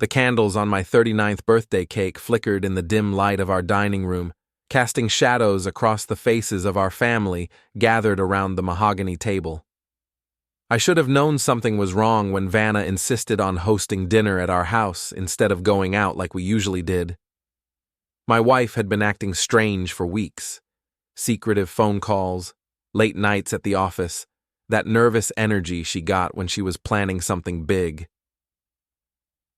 The candles on my 39th birthday cake flickered in the dim light of our dining room, casting shadows across the faces of our family gathered around the mahogany table. I should have known something was wrong when Vanna insisted on hosting dinner at our house instead of going out like we usually did. My wife had been acting strange for weeks. Secretive phone calls, late nights at the office, that nervous energy she got when she was planning something big.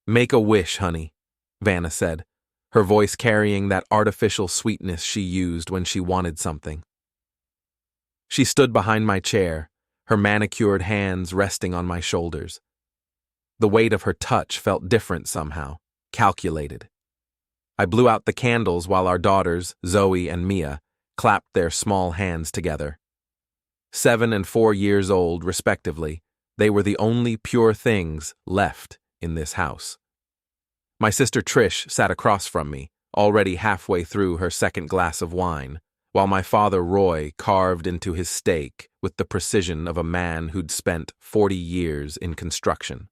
"Make a wish, honey," Vanna said, her voice carrying that artificial sweetness she used when she wanted something. She stood behind my chair, her manicured hands resting on my shoulders. The weight of her touch felt different somehow, calculated. I blew out the candles while our daughters, Zoe and Mia, clapped their small hands together. 7 and 4 years old, respectively, they were the only pure things left in this house. My sister Trish sat across from me, already halfway through her second glass of wine, while my father Roy carved into his steak with the precision of a man who'd spent 40 years in construction.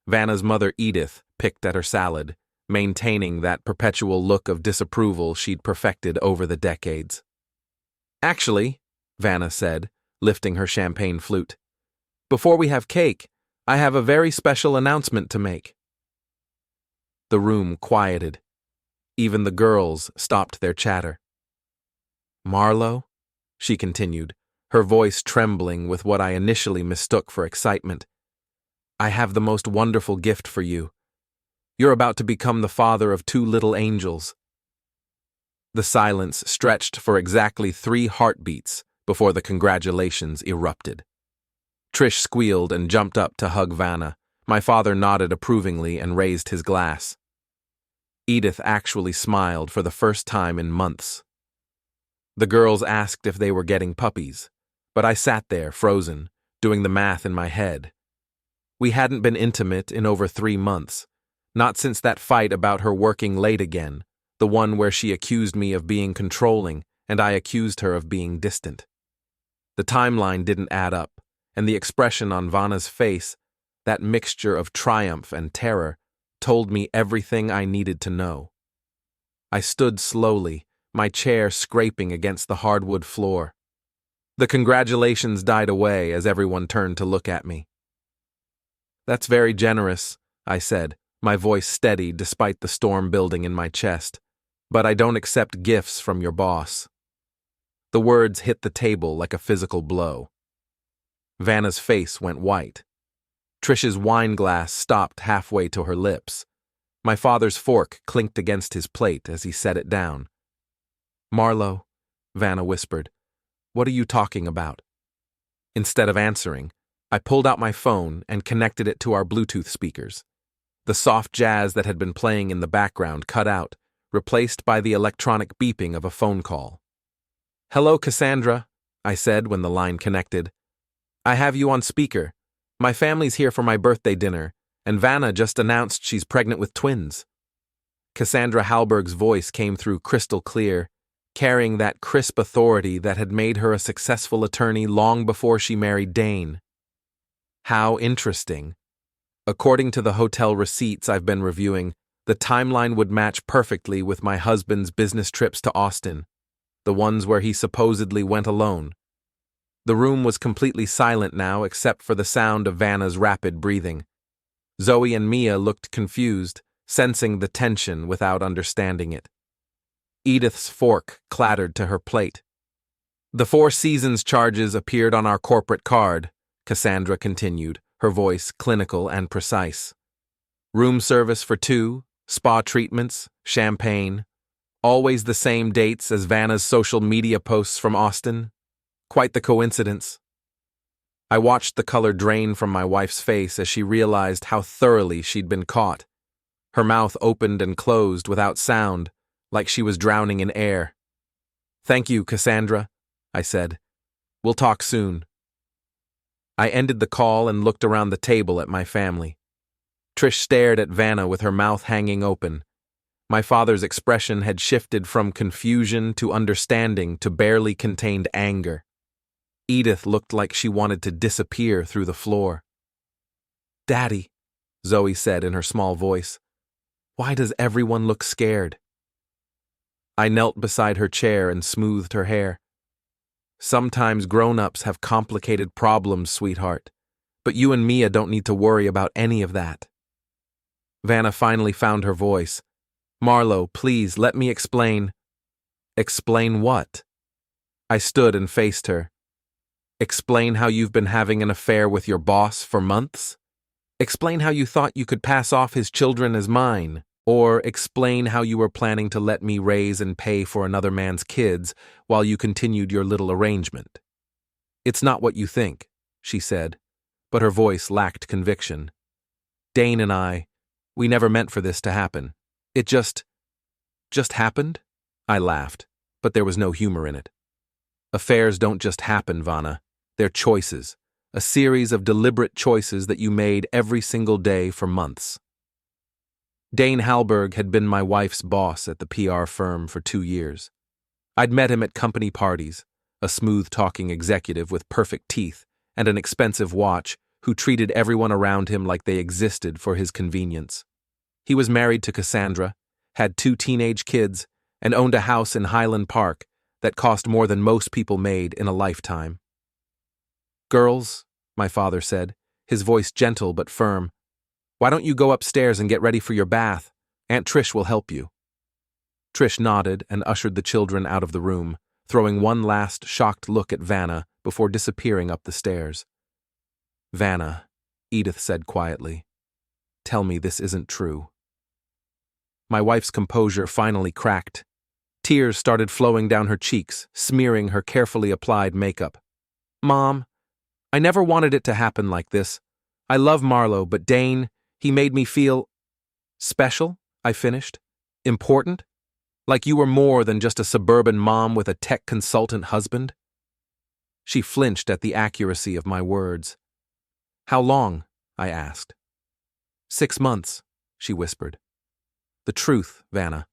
Vanna's mother Edith picked at her salad, maintaining that perpetual look of disapproval she'd perfected over the decades. "Actually," Vanna said, lifting her champagne flute, "before we have cake, I have a very special announcement to make." The room quieted. Even the girls stopped their chatter. "Marlo," she continued, her voice trembling with what I initially mistook for excitement, "I have the most wonderful gift for you. You're about to become the father of 2 little angels." The silence stretched for exactly 3 heartbeats before the congratulations erupted. Trish squealed and jumped up to hug Vanna. My father nodded approvingly and raised his glass. Edith actually smiled for the first time in months. The girls asked if they were getting puppies, but I sat there, frozen, doing the math in my head. We hadn't been intimate in over 3 months, not since that fight about her working late again, the one where she accused me of being controlling and I accused her of being distant. The timeline didn't add up, and the expression on Vanna's face, that mixture of triumph and terror, told me everything I needed to know. I stood slowly, my chair scraping against the hardwood floor. The congratulations died away as everyone turned to look at me. "That's very generous," I said, my voice steady despite the storm building in my chest, "but I don't accept gifts from your boss." The words hit the table like a physical blow. Vanna's face went white. Trish's wine glass stopped halfway to her lips. My father's fork clinked against his plate as he set it down. "Marlo," Vanna whispered, "what are you talking about?" Instead of answering, I pulled out my phone and connected it to our Bluetooth speakers. The soft jazz that had been playing in the background cut out, replaced by the electronic beeping of a phone call. "Hello, Cassandra," I said when the line connected. "I have you on speaker. My family's here for my birthday dinner, and Vanna just announced she's pregnant with twins." Cassandra Hallberg's voice came through crystal clear, carrying that crisp authority that had made her a successful attorney long before she married Dane. How interesting. According to the hotel receipts I've been reviewing, the timeline would match perfectly with my husband's business trips to Austin, the ones where he supposedly went alone. The room was completely silent now except for the sound of Vanna's rapid breathing. Zoe and Mia looked confused, sensing the tension without understanding it. Edith's fork clattered to her plate. "The Four Seasons charges appeared on our corporate card," Cassandra continued, her voice clinical and precise. "Room service for 2, spa treatments, champagne. Always the same dates as Vanna's social media posts from Austin. Quite the coincidence." I watched the color drain from my wife's face as she realized how thoroughly she'd been caught. Her mouth opened and closed without sound, like she was drowning in air. "Thank you, Cassandra," I said. "We'll talk soon." I ended the call and looked around the table at my family. Trish stared at Vanna with her mouth hanging open. My father's expression had shifted from confusion to understanding to barely contained anger. Edith looked like she wanted to disappear through the floor. "Daddy," Zoe said in her small voice. Why does everyone look scared? I knelt beside her chair and smoothed her hair. Sometimes grown-ups have complicated problems, sweetheart, but you and Mia don't need to worry about any of that. Vanna finally found her voice. Marlo, please, let me explain. Explain what? I stood and faced her. Explain how you've been having an affair with your boss for months? Explain how you thought you could pass off his children as mine? Or explain how you were planning to let me raise and pay for another man's kids while you continued your little arrangement? It's not what you think, she said, but her voice lacked conviction. Dane and we never meant for this to happen. It just happened? I laughed, but there was no humor in it. Affairs don't just happen, Vanna. They're choices, a series of deliberate choices that you made every single day for months. Dane Halberg had been my wife's boss at the PR firm for 2 years. I'd met him at company parties, a smooth-talking executive with perfect teeth and an expensive watch who treated everyone around him like they existed for his convenience. He was married to Cassandra, had 2 teenage kids, and owned a house in Highland Park that cost more than most people made in a lifetime. Girls, my father said, his voice gentle but firm, why don't you go upstairs and get ready for your bath? Aunt Trish will help you. Trish nodded and ushered the children out of the room, throwing one last shocked look at Vanna before disappearing up the stairs. Vanna, Edith said quietly, tell me this isn't true. My wife's composure finally cracked. Tears started flowing down her cheeks, smearing her carefully applied makeup. Mom, I never wanted it to happen like this. I love Marlo, but Dane, he made me feel special, I finished. Important? Like you were more than just a suburban mom with a tech consultant husband? She flinched at the accuracy of my words. How long? I asked. 6 months, she whispered. The truth, Vanna.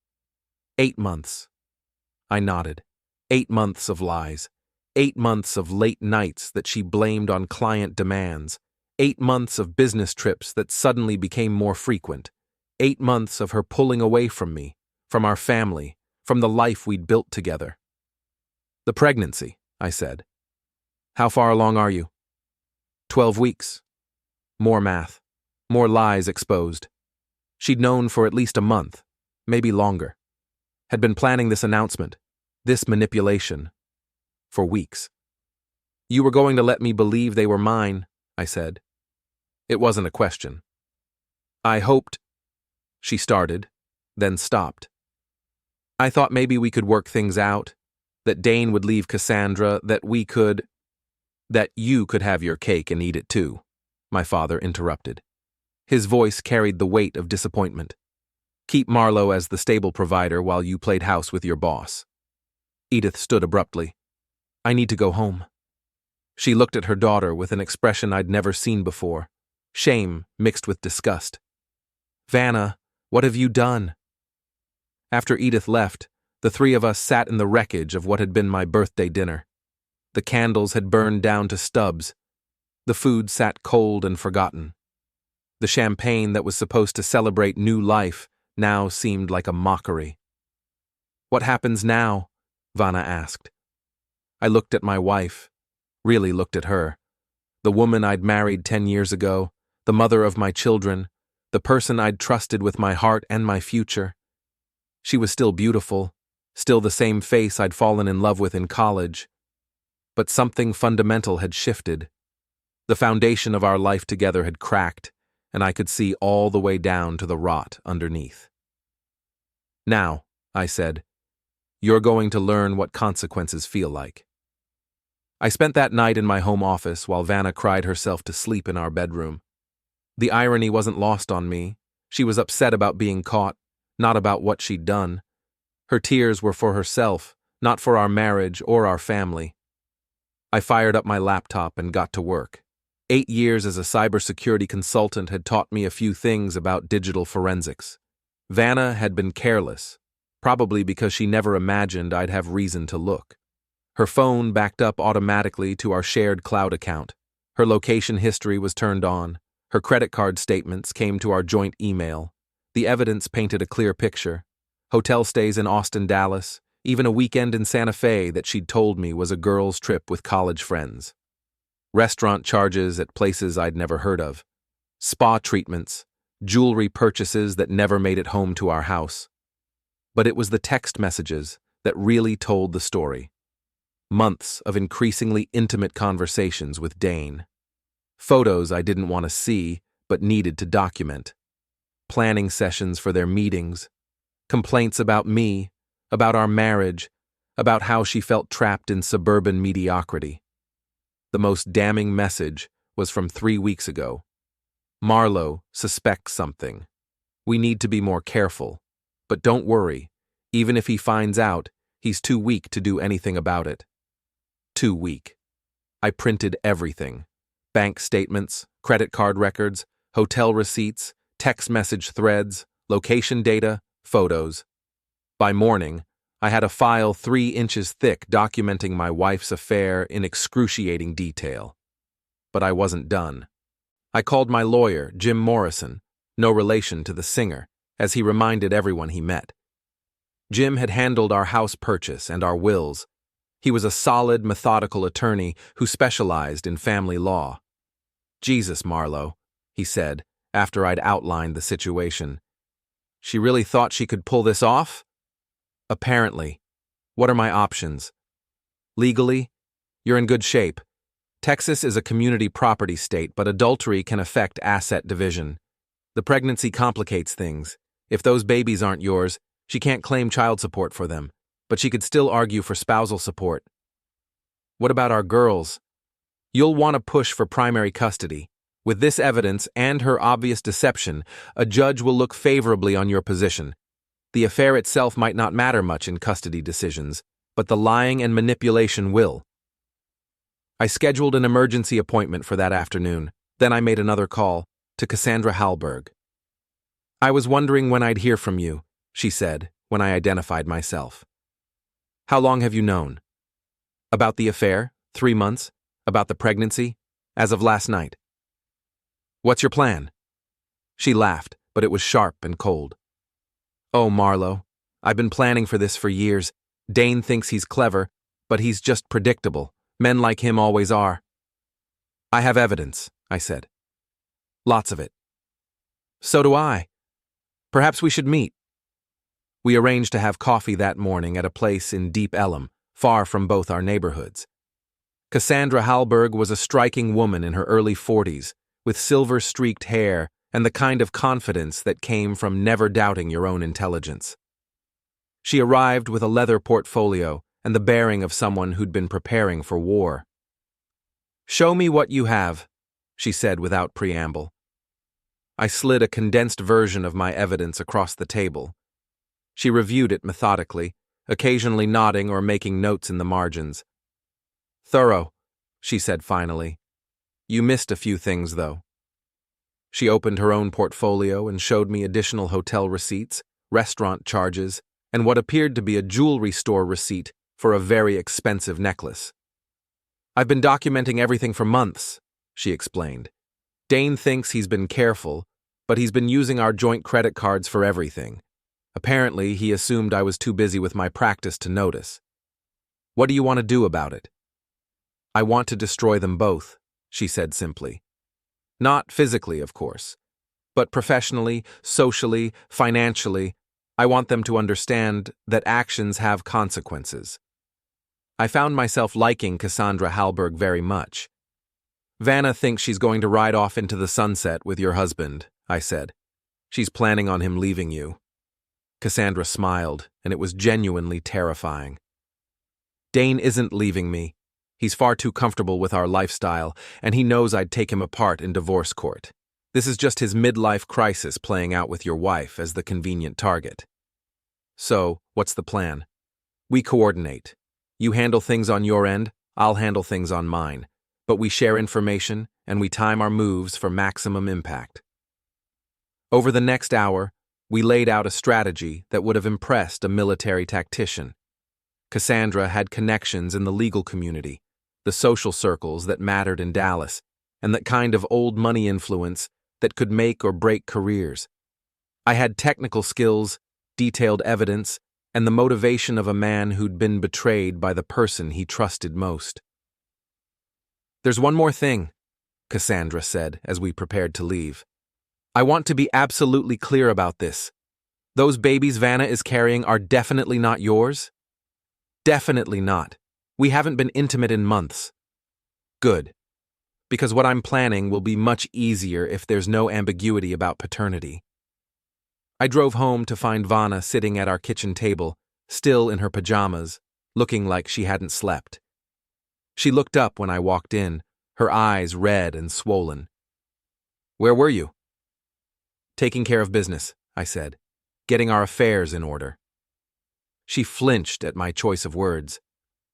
8 months. I nodded. 8 months of lies. 8 months of late nights that she blamed on client demands. 8 months of business trips that suddenly became more frequent. 8 months of her pulling away from me, from our family, from the life we'd built together. The pregnancy, I said. How far along are you? 12 weeks. More math. More lies exposed. She'd known for at least a month, maybe longer. Had been planning this announcement, this manipulation, for weeks. You were going to let me believe they were mine, I said. It wasn't a question. I hoped, she started, then stopped. I thought maybe we could work things out, that Dane would leave Cassandra, that you could have your cake and eat it too, my father interrupted. His voice carried the weight of disappointment. Keep Marlo as the stable provider while you played house with your boss. Edith stood abruptly. I need to go home. She looked at her daughter with an expression I'd never seen before, shame mixed with disgust. Vanna, what have you done? After Edith left, the 3 of us sat in the wreckage of what had been my birthday dinner. The candles had burned down to stubs. The food sat cold and forgotten. The champagne that was supposed to celebrate new life now seemed like a mockery. What happens now? Vanna asked. I looked at my wife, really looked at her, the woman I'd married 10 years ago, the mother of my children, the person I'd trusted with my heart and my future. She was still beautiful, still the same face I'd fallen in love with in college. But something fundamental had shifted. The foundation of our life together had cracked, and I could see all the way down to the rot underneath. Now, I said, you're going to learn what consequences feel like. I spent that night in my home office while Vanna cried herself to sleep in our bedroom. The irony wasn't lost on me. She was upset about being caught, not about what she'd done. Her tears were for herself, not for our marriage or our family. I fired up my laptop and got to work. 8 years as a cybersecurity consultant had taught me a few things about digital forensics. Vanna had been careless, probably because she never imagined I'd have reason to look. Her phone backed up automatically to our shared cloud account. Her location history was turned on. Her credit card statements came to our joint email. The evidence painted a clear picture. Hotel stays in Austin, Dallas, even a weekend in Santa Fe that she'd told me was a girls' trip with college friends. Restaurant charges at places I'd never heard of. Spa treatments, jewelry purchases that never made it home to our house. But it was the text messages that really told the story. Months of increasingly intimate conversations with Dane. Photos I didn't want to see, but needed to document. Planning sessions for their meetings. Complaints about me, about our marriage, about how she felt trapped in suburban mediocrity. The most damning message was from 3 weeks ago. Marlo suspects something. We need to be more careful. But don't worry, even if he finds out, he's too weak to do anything about it. Too weak. I printed everything. Bank statements, credit card records, hotel receipts, text message threads, location data, photos. By morning, I had a file 3 inches thick documenting my wife's affair in excruciating detail. But I wasn't done. I called my lawyer, Jim Morrison, no relation to the singer, as he reminded everyone he met. Jim had handled our house purchase and our wills. He was a solid, methodical attorney who specialized in family law. "Jesus, Marlo," he said, after I'd outlined the situation. "She really thought she could pull this off?" "Apparently. What are my options?" "Legally, you're in good shape. Texas is a community property state, but adultery can affect asset division. The pregnancy complicates things. If those babies aren't yours, she can't claim child support for them, but she could still argue for spousal support." "What about our girls?" "You'll want to push for primary custody. With this evidence and her obvious deception, a judge will look favorably on your position. The affair itself might not matter much in custody decisions, but the lying and manipulation will." I scheduled an emergency appointment for that afternoon. Then I made another call to Cassandra Hallberg. "I was wondering when I'd hear from you," she said, when I identified myself. "How long have you known?" "About the affair? 3 months? About the pregnancy? As of last night." "What's your plan?" She laughed, but it was sharp and cold. "Oh, Marlo, I've been planning for this for years. Dane thinks he's clever, but he's just predictable. Men like him always are." "I have evidence," I said. "Lots of it." "So do I. Perhaps we should meet." We arranged to have coffee that morning at a place in Deep Ellum, far from both our neighborhoods. Cassandra Hallberg was a striking woman in her early 40s, with silver-streaked hair and the kind of confidence that came from never doubting your own intelligence. She arrived with a leather portfolio and the bearing of someone who'd been preparing for war. "Show me what you have," she said without preamble. I slid a condensed version of my evidence across the table. She reviewed it methodically, occasionally nodding or making notes in the margins. "Thorough," she said finally. "You missed a few things, though." She opened her own portfolio and showed me additional hotel receipts, restaurant charges, and what appeared to be a jewelry store receipt for a very expensive necklace. "I've been documenting everything for months," she explained. "Dane thinks he's been careful, but he's been using our joint credit cards for everything. Apparently, he assumed I was too busy with my practice to notice." "What do you want to do about it?" "I want to destroy them both," she said simply. "Not physically, of course, but professionally, socially, financially. I want them to understand that actions have consequences." I found myself liking Cassandra Hallberg very much. "Vanna thinks she's going to ride off into the sunset with your husband," I said. "She's planning on him leaving you." Cassandra smiled, and it was genuinely terrifying. "Dane isn't leaving me. He's far too comfortable with our lifestyle, and he knows I'd take him apart in divorce court. This is just his midlife crisis playing out with your wife as the convenient target." "So, what's the plan?" "We coordinate. You handle things on your end, I'll handle things on mine. But we share information, and we time our moves for maximum impact." Over the next hour, we laid out a strategy that would have impressed a military tactician. Cassandra had connections in the legal community, the social circles that mattered in Dallas, and that kind of old money influence that could make or break careers. I had technical skills, detailed evidence, and the motivation of a man who'd been betrayed by the person he trusted most. "There's one more thing," Cassandra said as we prepared to leave. "I want to be absolutely clear about this. Those babies Vanna is carrying are definitely not yours? Definitely not. We haven't been intimate in months." "Good. Because what I'm planning will be much easier if there's no ambiguity about paternity." I drove home to find Vanna sitting at our kitchen table, still in her pajamas, looking like she hadn't slept. She looked up when I walked in, her eyes red and swollen. "Where were you?" "Taking care of business," I said, "getting our affairs in order." She flinched at my choice of words.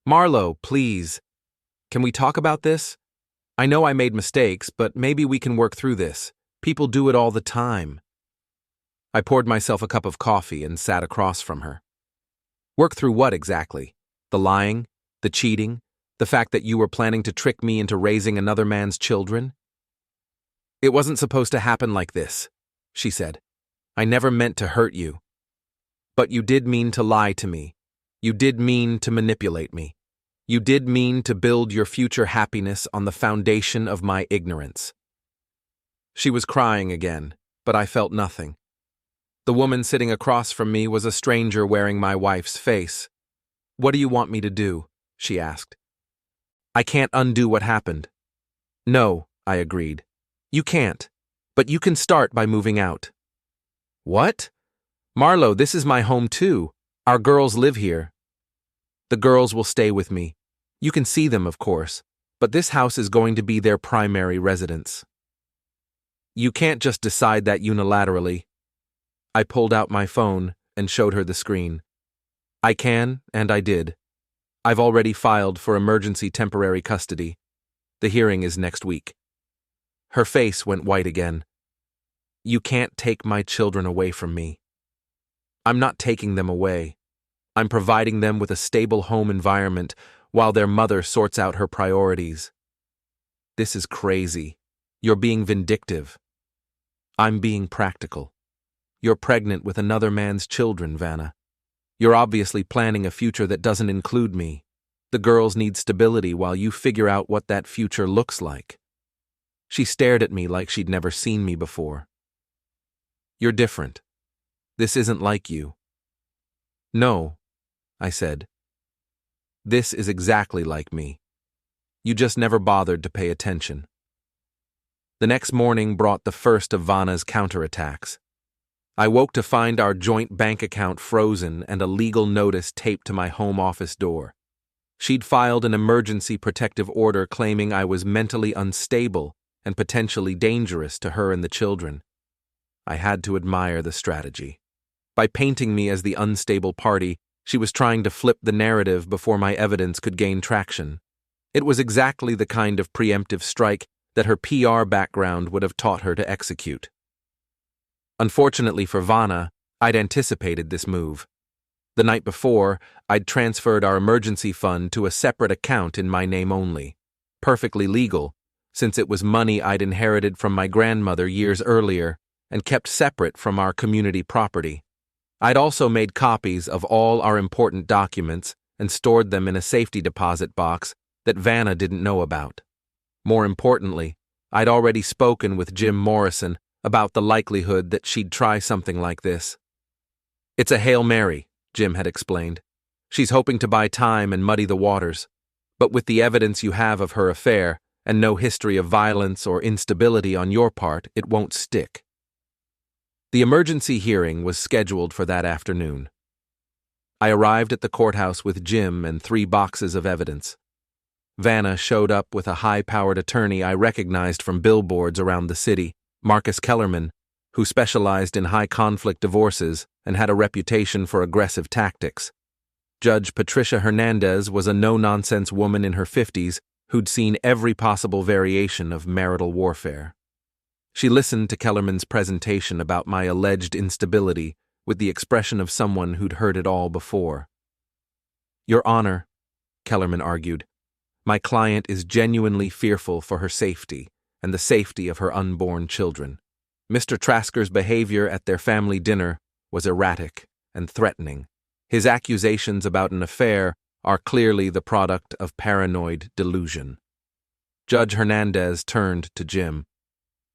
"Marlo, please. Can we talk about this? I know I made mistakes, but maybe we can work through this. People do it all the time." I poured myself a cup of coffee and sat across from her. "Work through what exactly? The lying? The cheating? The fact that you were planning to trick me into raising another man's children?" "It wasn't supposed to happen like this," she said. "I never meant to hurt you. But you did mean to lie to me. You did mean to manipulate me. You did mean to build your future happiness on the foundation of my ignorance." She was crying again, but I felt nothing. The woman sitting across from me was a stranger wearing my wife's face. "What do you want me to do?" she asked. "I can't undo what happened." "No," I agreed. "You can't, but you can start by moving out." "What?" "Marlo, this is my home too. Our girls live here." "The girls will stay with me. You can see them, of course, but this house is going to be their primary residence." "You can't just decide that unilaterally." I pulled out my phone and showed her the screen. "I can, and I did. I've already filed for emergency temporary custody. The hearing is next week." Her face went white again. "You can't take my children away from me." "I'm not taking them away. I'm providing them with a stable home environment while their mother sorts out her priorities." "This is crazy. You're being vindictive." "I'm being practical. You're pregnant with another man's children, Vanna. You're obviously planning a future that doesn't include me. The girls need stability while you figure out what that future looks like." She stared at me like she'd never seen me before. "You're different. This isn't like you." "No," I said. "This is exactly like me. You just never bothered to pay attention." The next morning brought the first of Vanna's counterattacks. I woke to find our joint bank account frozen and a legal notice taped to my home office door. She'd filed an emergency protective order claiming I was mentally unstable and potentially dangerous to her and the children. I had to admire the strategy. By painting me as the unstable party, she was trying to flip the narrative before my evidence could gain traction. It was exactly the kind of preemptive strike that her PR background would have taught her to execute. Unfortunately for Vanna, I'd anticipated this move. The night before, I'd transferred our emergency fund to a separate account in my name only. Perfectly legal, since it was money I'd inherited from my grandmother years earlier and kept separate from our community property. I'd also made copies of all our important documents and stored them in a safety deposit box that Vanna didn't know about. More importantly, I'd already spoken with Jim Morrison about the likelihood that she'd try something like this. "It's a Hail Mary," Jim had explained. "She's hoping to buy time and muddy the waters. But with the evidence you have of her affair, and no history of violence or instability on your part, it won't stick." The emergency hearing was scheduled for that afternoon. I arrived at the courthouse with Jim and 3 boxes of evidence. Vanna showed up with a high-powered attorney I recognized from billboards around the city, Marcus Kellerman, who specialized in high-conflict divorces and had a reputation for aggressive tactics. Judge Patricia Hernandez was a no-nonsense woman in her 50s who'd seen every possible variation of marital warfare. She listened to Kellerman's presentation about my alleged instability with the expression of someone who'd heard it all before. "Your Honor," Kellerman argued, "my client is genuinely fearful for her safety and the safety of her unborn children. Mr. Trasker's behavior at their family dinner was erratic and threatening. His accusations about an affair are clearly the product of paranoid delusion. Judge Hernandez turned to Jim.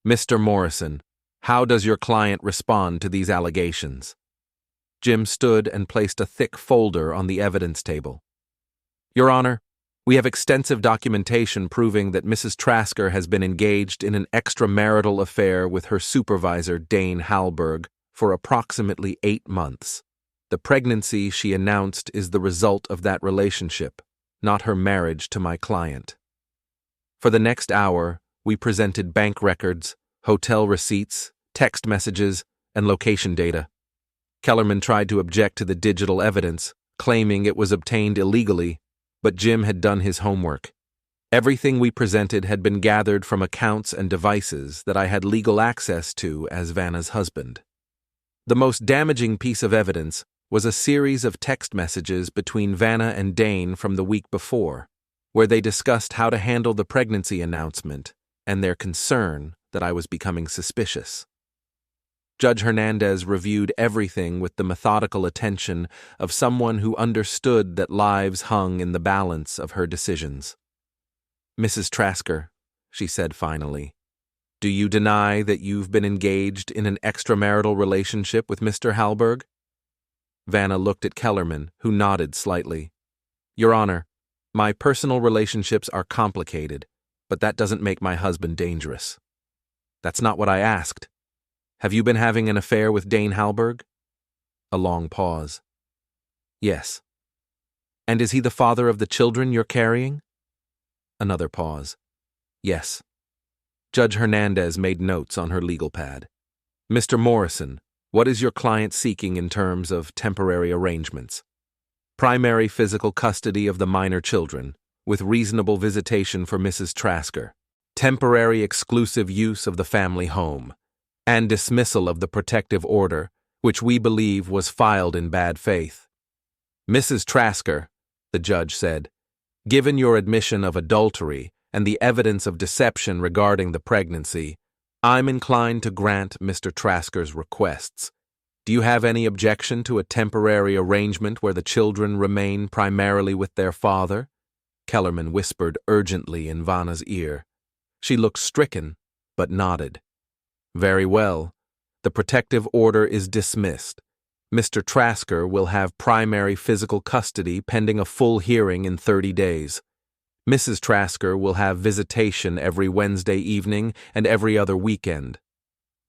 Mr. Morrison, how does your client respond to these allegations? Jim stood and placed a thick folder on the evidence table. Your Honor, we have extensive documentation proving that Mrs. Trasker has been engaged in an extramarital affair with her supervisor, Dane Halberg, for approximately 8 months. The pregnancy she announced is the result of that relationship, not her marriage to my client. For the next hour, we presented bank records, hotel receipts, text messages, and location data. Kellerman tried to object to the digital evidence, claiming it was obtained illegally, but Jim had done his homework. Everything we presented had been gathered from accounts and devices that I had legal access to as Vanna's husband. The most damaging piece of evidence was a series of text messages between Vanna and Dane from the week before, where they discussed how to handle the pregnancy announcement and their concern that I was becoming suspicious. Judge Hernandez reviewed everything with the methodical attention of someone who understood that lives hung in the balance of her decisions. Mrs. Trasker, she said finally, do you deny that you've been engaged in an extramarital relationship with Mr. Halberg? Vanna looked at Kellerman, who nodded slightly. Your Honor, my personal relationships are complicated, but that doesn't make my husband dangerous. That's not what I asked. Have you been having an affair with Dane Halberg? A long pause. Yes. And is he the father of the children you're carrying? Another pause. Yes. Judge Hernandez made notes on her legal pad. Mr. Morrison, what is your client seeking in terms of temporary arrangements? Primary physical custody of the minor children, with reasonable visitation for Mrs. Trasker. Temporary exclusive use of the family home, and dismissal of the protective order, which we believe was filed in bad faith. Mrs. Trasker, the judge said, given your admission of adultery and the evidence of deception regarding the pregnancy, I'm inclined to grant Mr. Trasker's requests. Do you have any objection to a temporary arrangement where the children remain primarily with their father? Kellerman whispered urgently in Vanna's ear. She looked stricken, but nodded. Very well. The protective order is dismissed. Mr. Trasker will have primary physical custody pending a full hearing in 30 days. Mrs. Trasker will have visitation every Wednesday evening and every other weekend.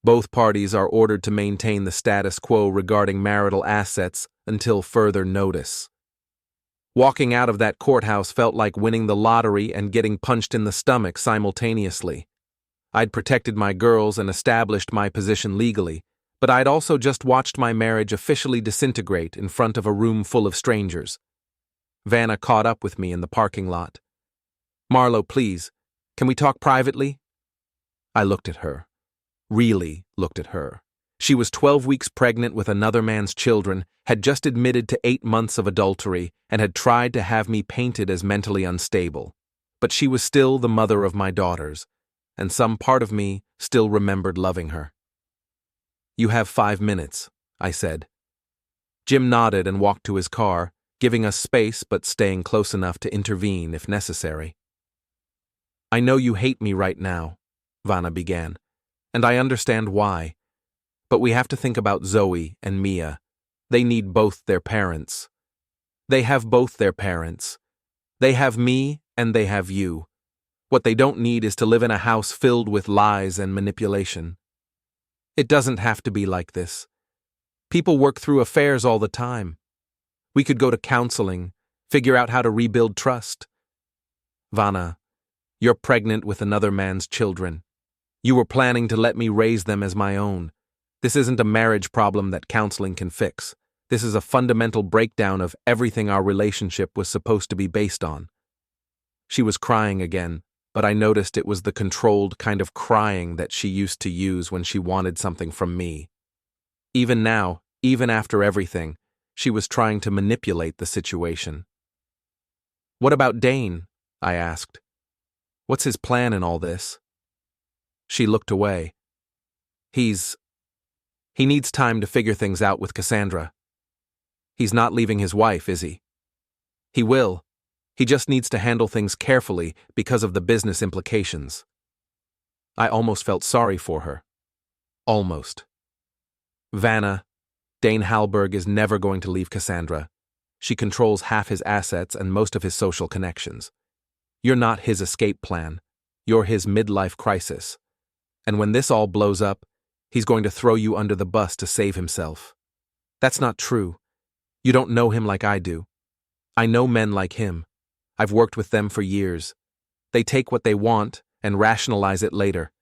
Both parties are ordered to maintain the status quo regarding marital assets until further notice. Walking out of that courthouse felt like winning the lottery and getting punched in the stomach simultaneously. I'd protected my girls and established my position legally, but I'd also just watched my marriage officially disintegrate in front of a room full of strangers. Vanna caught up with me in the parking lot. Marlo, please, can we talk privately? I looked at her. Really looked at her. She was 12 weeks pregnant with another man's children, had just admitted to 8 months of adultery, and had tried to have me painted as mentally unstable. But she was still the mother of my daughters, and some part of me still remembered loving her. You have 5 minutes, I said. Jim nodded and walked to his car, giving us space but staying close enough to intervene if necessary. I know you hate me right now, Vanna began, and I understand why. But we have to think about Zoe and Mia. They need both their parents. They have both their parents. They have me and they have you. What they don't need is to live in a house filled with lies and manipulation. It doesn't have to be like this. People work through affairs all the time. We could go to counseling, figure out how to rebuild trust. Vanna, you're pregnant with another man's children. You were planning to let me raise them as my own. This isn't a marriage problem that counseling can fix. This is a fundamental breakdown of everything our relationship was supposed to be based on. She was crying again, but I noticed it was the controlled kind of crying that she used to use when she wanted something from me. Even now, even after everything, she was trying to manipulate the situation. What about Dane? I asked. What's his plan in all this? She looked away. He needs time to figure things out with Cassandra. He's not leaving his wife, is he? He will. He just needs to handle things carefully because of the business implications. I almost felt sorry for her. Almost. Vanna, Dane Halberg is never going to leave Cassandra. She controls half his assets and most of his social connections. You're not his escape plan. You're his midlife crisis. And when this all blows up, he's going to throw you under the bus to save himself. That's not true. You don't know him like I do. I know men like him. I've worked with them for years. They take what they want and rationalize it later.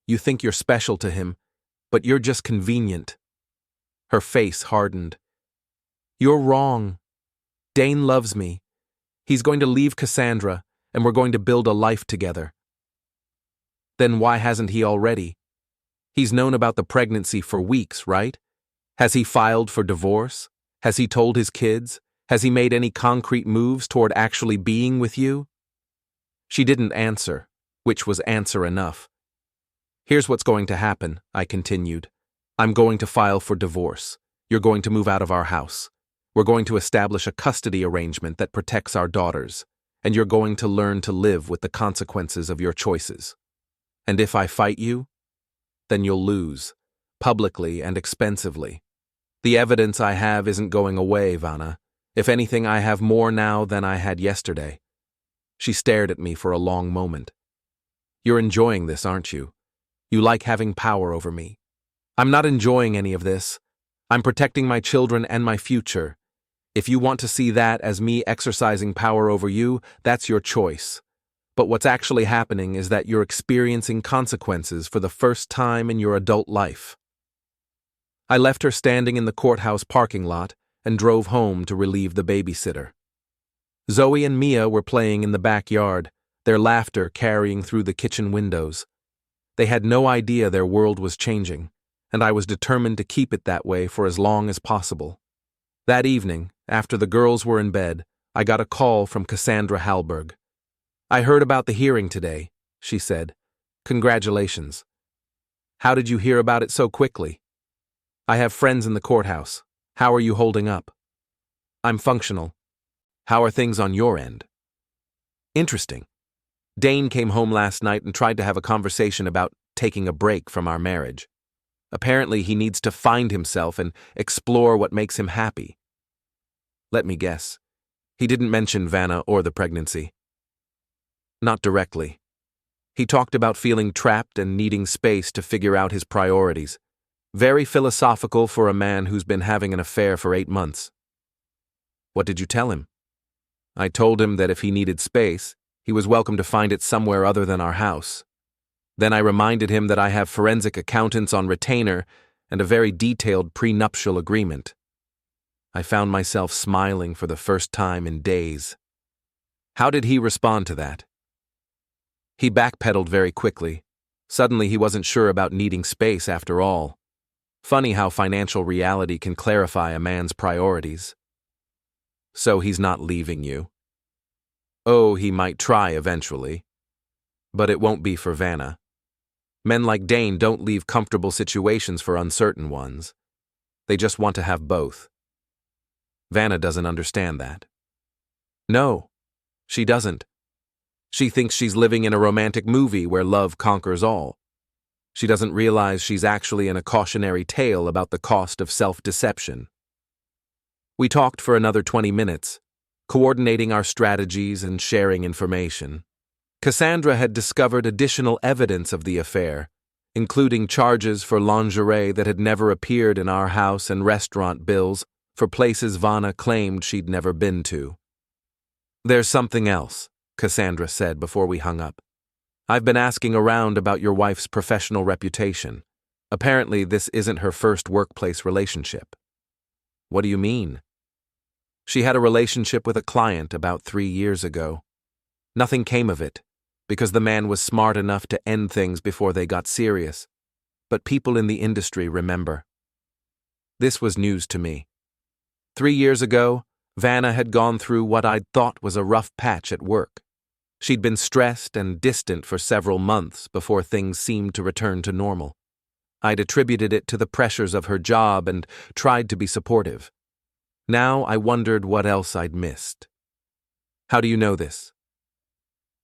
You think you're special to him, but you're just convenient. Her face hardened. You're wrong. Dane loves me. He's going to leave Cassandra, and we're going to build a life together. Then why hasn't he already? He's known about the pregnancy for weeks, right? Has he filed for divorce? Has he told his kids? Has he made any concrete moves toward actually being with you? She didn't answer, which was answer enough. Here's what's going to happen, I continued. I'm going to file for divorce. You're going to move out of our house. We're going to establish a custody arrangement that protects our daughters, and you're going to learn to live with the consequences of your choices. And if I fight you, then you'll lose, publicly and expensively. The evidence I have isn't going away, Vanna. If anything, I have more now than I had yesterday. She stared at me for a long moment. You're enjoying this, aren't you? You like having power over me. I'm not enjoying any of this. I'm protecting my children and my future. If you want to see that as me exercising power over you, that's your choice. But what's actually happening is that you're experiencing consequences for the first time in your adult life. I left her standing in the courthouse parking lot and drove home to relieve the babysitter. Zoe and Mia were playing in the backyard, their laughter carrying through the kitchen windows. They had no idea their world was changing, and I was determined to keep it that way for as long as possible. That evening, after the girls were in bed, I got a call from Cassandra Halberg. I heard about the hearing today, she said. Congratulations. How did you hear about it so quickly? I have friends in the courthouse. How are you holding up? I'm functional. How are things on your end? Interesting. Dane came home last night and tried to have a conversation about taking a break from our marriage. Apparently, he needs to find himself and explore what makes him happy. Let me guess. He didn't mention Vanna or the pregnancy. Not directly. He talked about feeling trapped and needing space to figure out his priorities. Very philosophical for a man who's been having an affair for 8 months. What did you tell him? I told him that if he needed space, he was welcome to find it somewhere other than our house. Then I reminded him that I have forensic accountants on retainer and a very detailed prenuptial agreement. I found myself smiling for the first time in days. How did he respond to that? He backpedaled very quickly. Suddenly he wasn't sure about needing space after all. Funny how financial reality can clarify a man's priorities. So he's not leaving you. Oh, he might try eventually. But it won't be for Vanna. Men like Dane don't leave comfortable situations for uncertain ones. They just want to have both. Vanna doesn't understand that. No, she doesn't. She thinks she's living in a romantic movie where love conquers all. She doesn't realize she's actually in a cautionary tale about the cost of self-deception. We talked for another 20 minutes, coordinating our strategies and sharing information. Cassandra had discovered additional evidence of the affair, including charges for lingerie that had never appeared in our house and restaurant bills for places Vanna claimed she'd never been to. There's something else, Cassandra said before we hung up. I've been asking around about your wife's professional reputation. Apparently, this isn't her first workplace relationship. What do you mean? She had a relationship with a client about 3 years ago. Nothing came of it, because the man was smart enough to end things before they got serious. But people in the industry remember. This was news to me. 3 years ago, Vanna had gone through what I'd thought was a rough patch at work. She'd been stressed and distant for several months before things seemed to return to normal. I'd attributed it to the pressures of her job and tried to be supportive. Now I wondered what else I'd missed. How do you know this?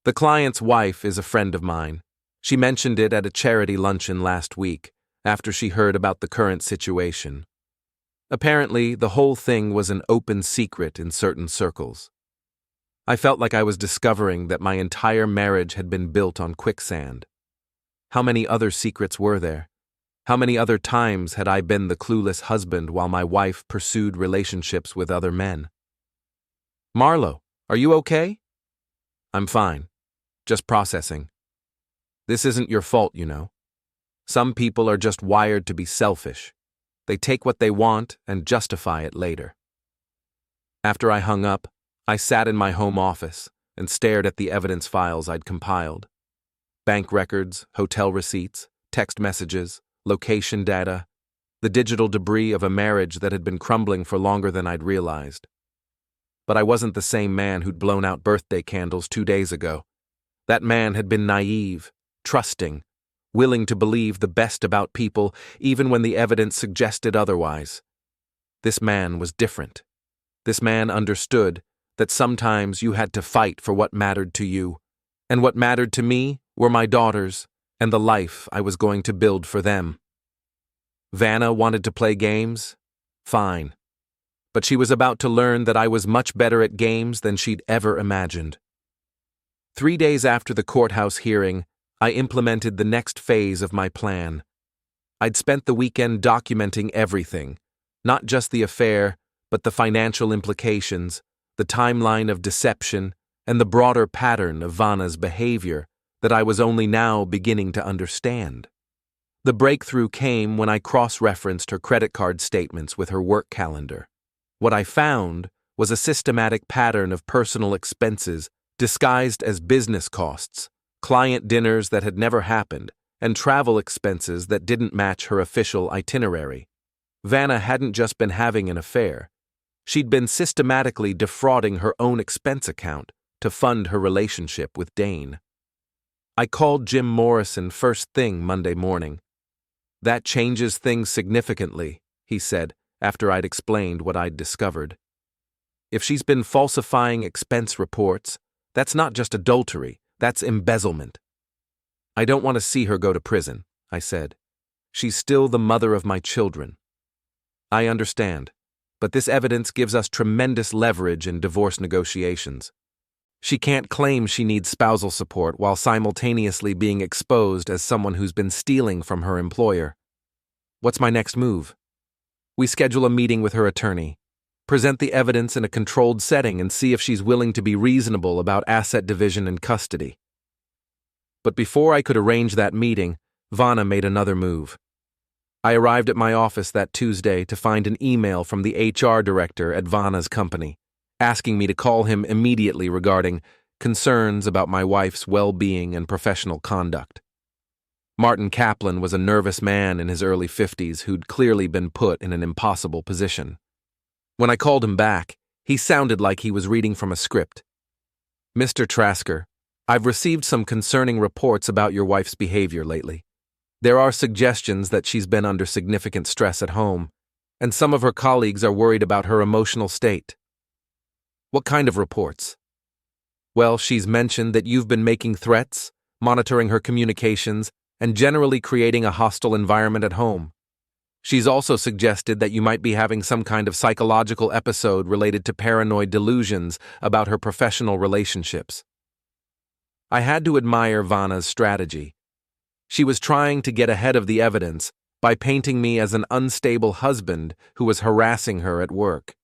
The client's wife is a friend of mine. She mentioned it at a charity luncheon last week, after she heard about the current situation. Apparently, the whole thing was an open secret in certain circles. I felt like I was discovering that my entire marriage had been built on quicksand. How many other secrets were there? How many other times had I been the clueless husband while my wife pursued relationships with other men? Marlo, are you okay? I'm fine. Just processing. This isn't your fault, you know. Some people are just wired to be selfish. They take what they want and justify it later. After I hung up, I sat in my home office and stared at the evidence files I'd compiled. Bank records, hotel receipts, text messages, location data, the digital debris of a marriage that had been crumbling for longer than I'd realized. But I wasn't the same man who'd blown out birthday candles 2 days ago. That man had been naive, trusting, willing to believe the best about people even when the evidence suggested otherwise. This man was different. This man understood that sometimes you had to fight for what mattered to you, and what mattered to me were my daughters and the life I was going to build for them. Vanna wanted to play games? Fine. But she was about to learn that I was much better at games than she'd ever imagined. 3 days after the courthouse hearing, I implemented the next phase of my plan. I'd spent the weekend documenting everything, not just the affair, but the financial implications, the timeline of deception, and the broader pattern of Vanna's behavior that I was only now beginning to understand. The breakthrough came when I cross-referenced her credit card statements with her work calendar. What I found was a systematic pattern of personal expenses disguised as business costs, client dinners that had never happened, and travel expenses that didn't match her official itinerary. Vanna hadn't just been having an affair. She'd been systematically defrauding her own expense account to fund her relationship with Dane. I called Jim Morrison first thing Monday morning. "That changes things significantly," he said, after I'd explained what I'd discovered. "If she's been falsifying expense reports, that's not just adultery, that's embezzlement." "I don't want to see her go to prison," I said. "She's still the mother of my children." "I understand, but this evidence gives us tremendous leverage in divorce negotiations. She can't claim she needs spousal support while simultaneously being exposed as someone who's been stealing from her employer." "What's my next move?" "We schedule a meeting with her attorney, present the evidence in a controlled setting, and see if she's willing to be reasonable about asset division and custody." But before I could arrange that meeting, Vanna made another move. I arrived at my office that Tuesday to find an email from the HR director at Vanna's company, asking me to call him immediately regarding concerns about my wife's well-being and professional conduct. Martin Kaplan was a nervous man in his early 50s who'd clearly been put in an impossible position. When I called him back, he sounded like he was reading from a script. "Mr. Trasker, I've received some concerning reports about your wife's behavior lately. There are suggestions that she's been under significant stress at home, and some of her colleagues are worried about her emotional state." "What kind of reports?" "Well, she's mentioned that you've been making threats, monitoring her communications, and generally creating a hostile environment at home. She's also suggested that you might be having some kind of psychological episode related to paranoid delusions about her professional relationships." I had to admire Vanna's strategy. She was trying to get ahead of the evidence by painting me as an unstable husband who was harassing her at work.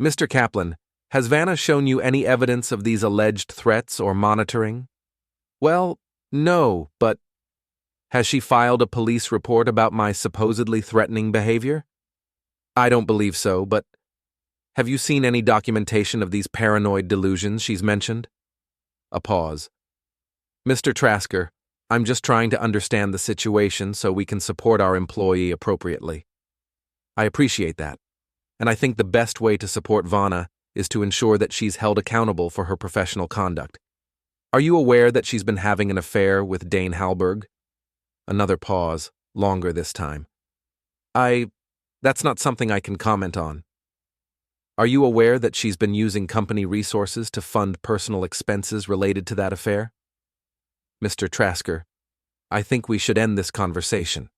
"Mr. Kaplan, has Vanna shown you any evidence of these alleged threats or monitoring?" "Well, no, but..." "Has she filed a police report about my supposedly threatening behavior?" "I don't believe so, but..." "Have you seen any documentation of these paranoid delusions she's mentioned?" A pause. "Mr. Trasker, I'm just trying to understand the situation so we can support our employee appropriately." "I appreciate that, and I think the best way to support Vanna is to ensure that she's held accountable for her professional conduct. Are you aware that she's been having an affair with Dane Halberg?" Another pause, longer this time. That's not something I can comment on. Are you aware that she's been using company resources to fund personal expenses related to that affair? Mr. Trasker, I think we should end this conversation.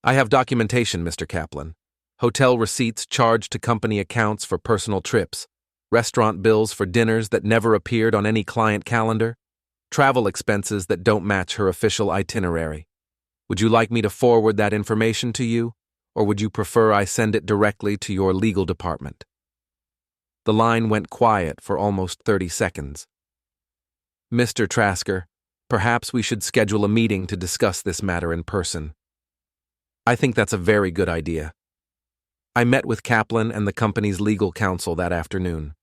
I have documentation, Mr. Kaplan. Hotel receipts charged to company accounts for personal trips, restaurant bills for dinners that never appeared on any client calendar, travel expenses that don't match her official itinerary. Would you like me to forward that information to you, or would you prefer I send it directly to your legal department? The line went quiet for almost 30 seconds. Mr. Trasker, perhaps we should schedule a meeting to discuss this matter in person. I think that's a very good idea. I met with Kaplan and the company's legal counsel that afternoon.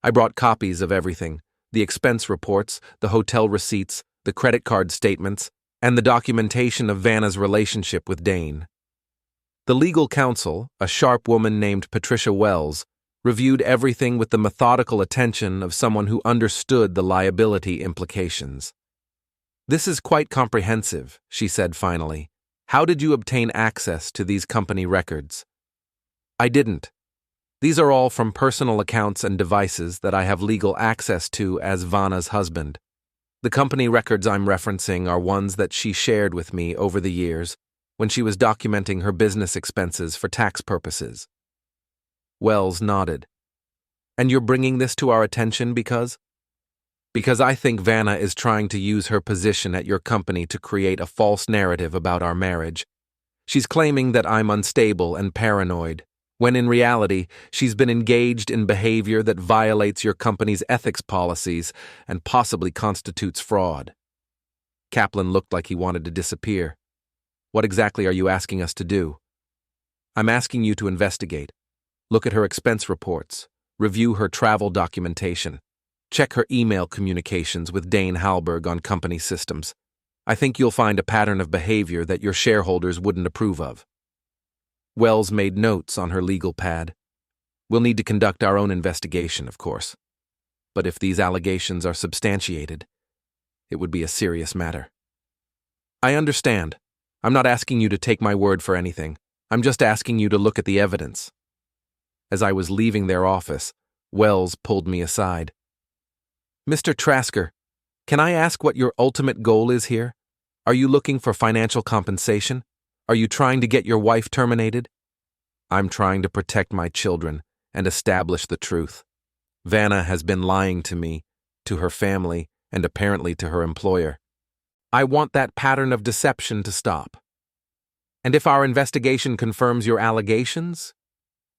I brought copies of everything: the expense reports, the hotel receipts, the credit card statements, and the documentation of Vanna's relationship with Dane. The legal counsel, a sharp woman named Patricia Wells, reviewed everything with the methodical attention of someone who understood the liability implications. "This is quite comprehensive," she said finally. "How did you obtain access to these company records?" "I didn't. These are all from personal accounts and devices that I have legal access to as Vanna's husband. The company records I'm referencing are ones that she shared with me over the years when she was documenting her business expenses for tax purposes." Wells nodded. "And you're bringing this to our attention because?" "Because I think Vanna is trying to use her position at your company to create a false narrative about our marriage. She's claiming that I'm unstable and paranoid, when in reality, she's been engaged in behavior that violates your company's ethics policies and possibly constitutes fraud." Kaplan looked like he wanted to disappear. "What exactly are you asking us to do?" "I'm asking you to investigate. Look at her expense reports, review her travel documentation, check her email communications with Dane Halberg on company systems. I think you'll find a pattern of behavior that your shareholders wouldn't approve of." Wells made notes on her legal pad. "We'll need to conduct our own investigation, of course. But if these allegations are substantiated, it would be a serious matter." "I understand. I'm not asking you to take my word for anything. I'm just asking you to look at the evidence." As I was leaving their office, Wells pulled me aside. "Mr. Trasker, can I ask what your ultimate goal is here? Are you looking for financial compensation? Are you trying to get your wife terminated?" "I'm trying to protect my children and establish the truth. Vanna has been lying to me, to her family, and apparently to her employer. I want that pattern of deception to stop. And if our investigation confirms your allegations,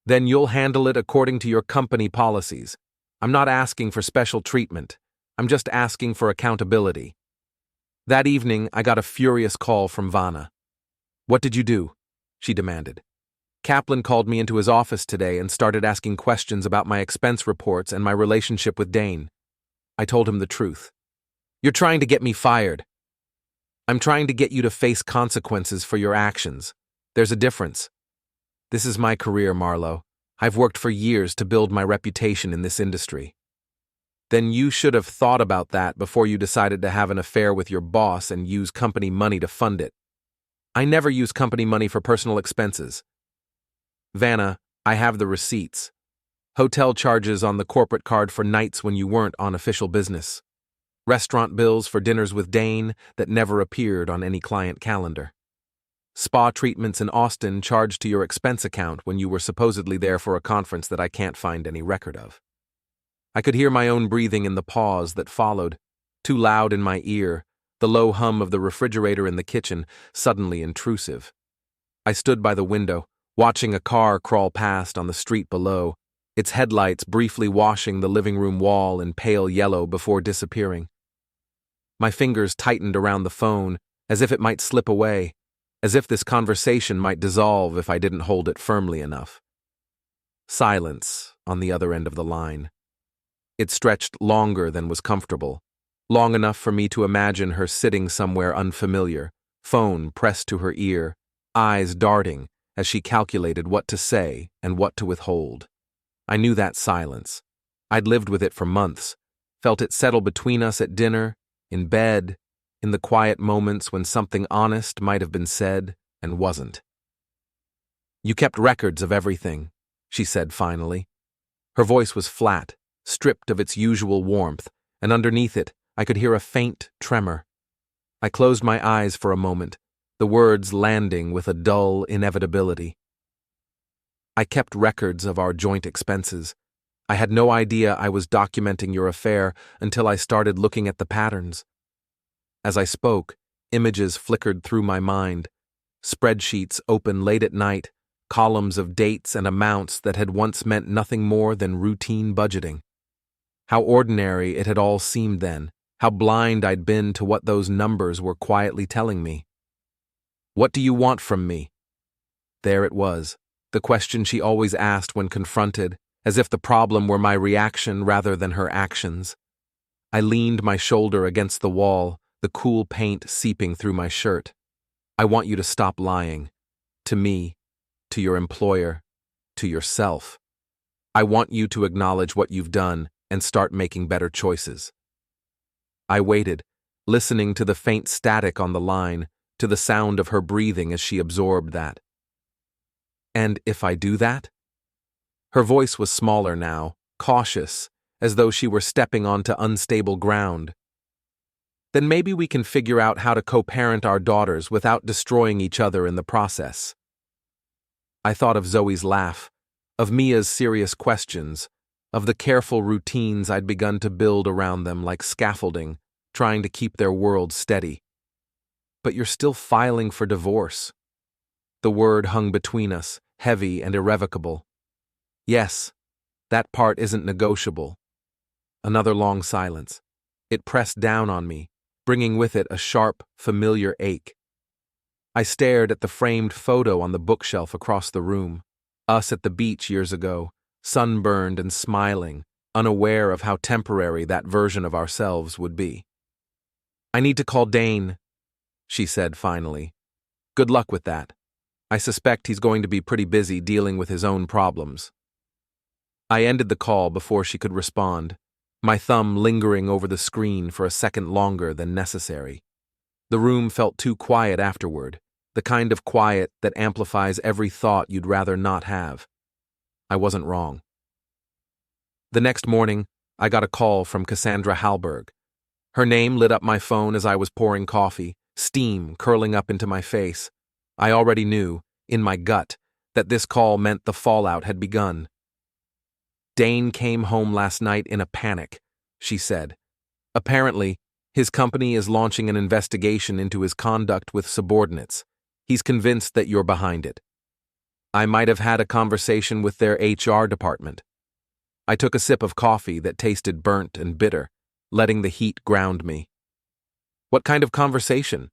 then you'll handle it according to your company policies. I'm not asking for special treatment. I'm just asking for accountability." That evening, I got a furious call from Vanna. "What did you do?" she demanded. "Kaplan called me into his office today and started asking questions about my expense reports and my relationship with Dane." I told him the truth. "You're trying to get me fired." "I'm trying to get you to face consequences for your actions. There's a difference. This is my career, Marlowe. I've worked for years to build my reputation in this industry." "Then you should have thought about that before you decided to have an affair with your boss and use company money to fund it." "I never use company money for personal expenses." "Vanna, I have the receipts. Hotel charges on the corporate card for nights when you weren't on official business. Restaurant bills for dinners with Dane that never appeared on any client calendar. Spa treatments in Austin charged to your expense account when you were supposedly there for a conference that I can't find any record of." I could hear my own breathing in the pause that followed, too loud in my ear, the low hum of the refrigerator in the kitchen suddenly intrusive. I stood by the window, watching a car crawl past on the street below, its headlights briefly washing the living room wall in pale yellow before disappearing. My fingers tightened around the phone, as if it might slip away, as if this conversation might dissolve if I didn't hold it firmly enough. Silence on the other end of the line. It stretched longer than was comfortable, long enough for me to imagine her sitting somewhere unfamiliar, phone pressed to her ear, eyes darting as she calculated what to say and what to withhold. I knew that silence. I'd lived with it for months, felt it settle between us at dinner, in bed, in the quiet moments when something honest might have been said and wasn't. "You kept records of everything," she said finally. Her voice was flat, stripped of its usual warmth, and underneath it, I could hear a faint tremor. I closed my eyes for a moment, the words landing with a dull inevitability. "I kept records of our joint expenses. I had no idea I was documenting your affair until I started looking at the patterns." As I spoke, images flickered through my mind, spreadsheets open late at night, columns of dates and amounts that had once meant nothing more than routine budgeting. How ordinary it had all seemed then, how blind I'd been to what those numbers were quietly telling me. "What do you want from me?" There it was, the question she always asked when confronted, as if the problem were my reaction rather than her actions. I leaned my shoulder against the wall, the cool paint seeping through my shirt. "I want you to stop lying. To me, to your employer, to yourself. I want you to acknowledge what you've done and start making better choices." I waited, listening to the faint static on the line, to the sound of her breathing as she absorbed that. "And if I do that?" Her voice was smaller now, cautious, as though she were stepping onto unstable ground. "Then maybe we can figure out how to co-parent our daughters without destroying each other in the process." I thought of Zoe's laugh, of Mia's serious questions, of the careful routines I'd begun to build around them like scaffolding, trying to keep their world steady. "But you're still filing for divorce." The word hung between us, heavy and irrevocable. "Yes, that part isn't negotiable." Another long silence. It pressed down on me, bringing with it a sharp, familiar ache. I stared at the framed photo on the bookshelf across the room, us at the beach years ago, sunburned and smiling, unaware of how temporary that version of ourselves would be. "I need to call Dane," she said finally. "Good luck with that. I suspect he's going to be pretty busy dealing with his own problems." I ended the call before she could respond, my thumb lingering over the screen for a second longer than necessary. The room felt too quiet afterward, the kind of quiet that amplifies every thought you'd rather not have. I wasn't wrong. The next morning, I got a call from Cassandra Halberg. Her name lit up my phone as I was pouring coffee, steam curling up into my face. I already knew, in my gut, that this call meant the fallout had begun. "Dane came home last night in a panic," she said. "Apparently, his company is launching an investigation into his conduct with subordinates. He's convinced that you're behind it. I might have had a conversation with their HR department." I took a sip of coffee that tasted burnt and bitter, letting the heat ground me. "What kind of conversation?"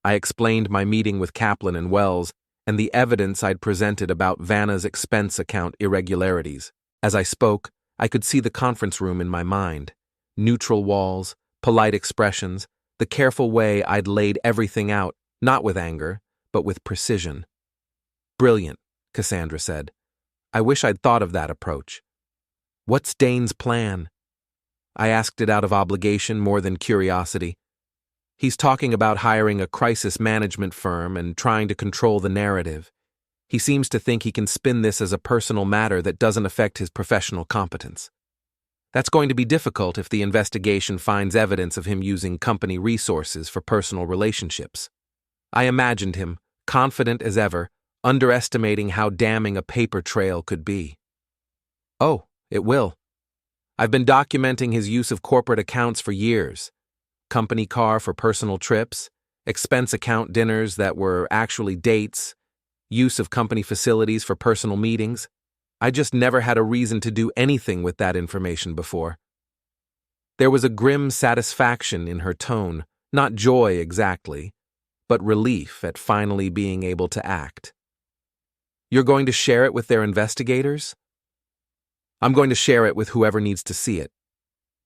I explained my meeting with Kaplan and Wells and the evidence I'd presented about Vanna's expense account irregularities. As I spoke, I could see the conference room in my mind. Neutral walls, polite expressions, the careful way I'd laid everything out, not with anger, but with precision. "Brilliant," Cassandra said. "I wish I'd thought of that approach." "What's Dane's plan?" I asked it out of obligation more than curiosity. "He's talking about hiring a crisis management firm and trying to control the narrative. He seems to think he can spin this as a personal matter that doesn't affect his professional competence. That's going to be difficult if the investigation finds evidence of him using company resources for personal relationships." I imagined him, confident as ever, underestimating how damning a paper trail could be. "Oh, it will. I've been documenting his use of corporate accounts for years. Company car for personal trips, expense account dinners that were actually dates, use of company facilities for personal meetings. I just never had a reason to do anything with that information before." There was a grim satisfaction in her tone, not joy exactly, but relief at finally being able to act. "You're going to share it with their investigators?" "I'm going to share it with whoever needs to see it.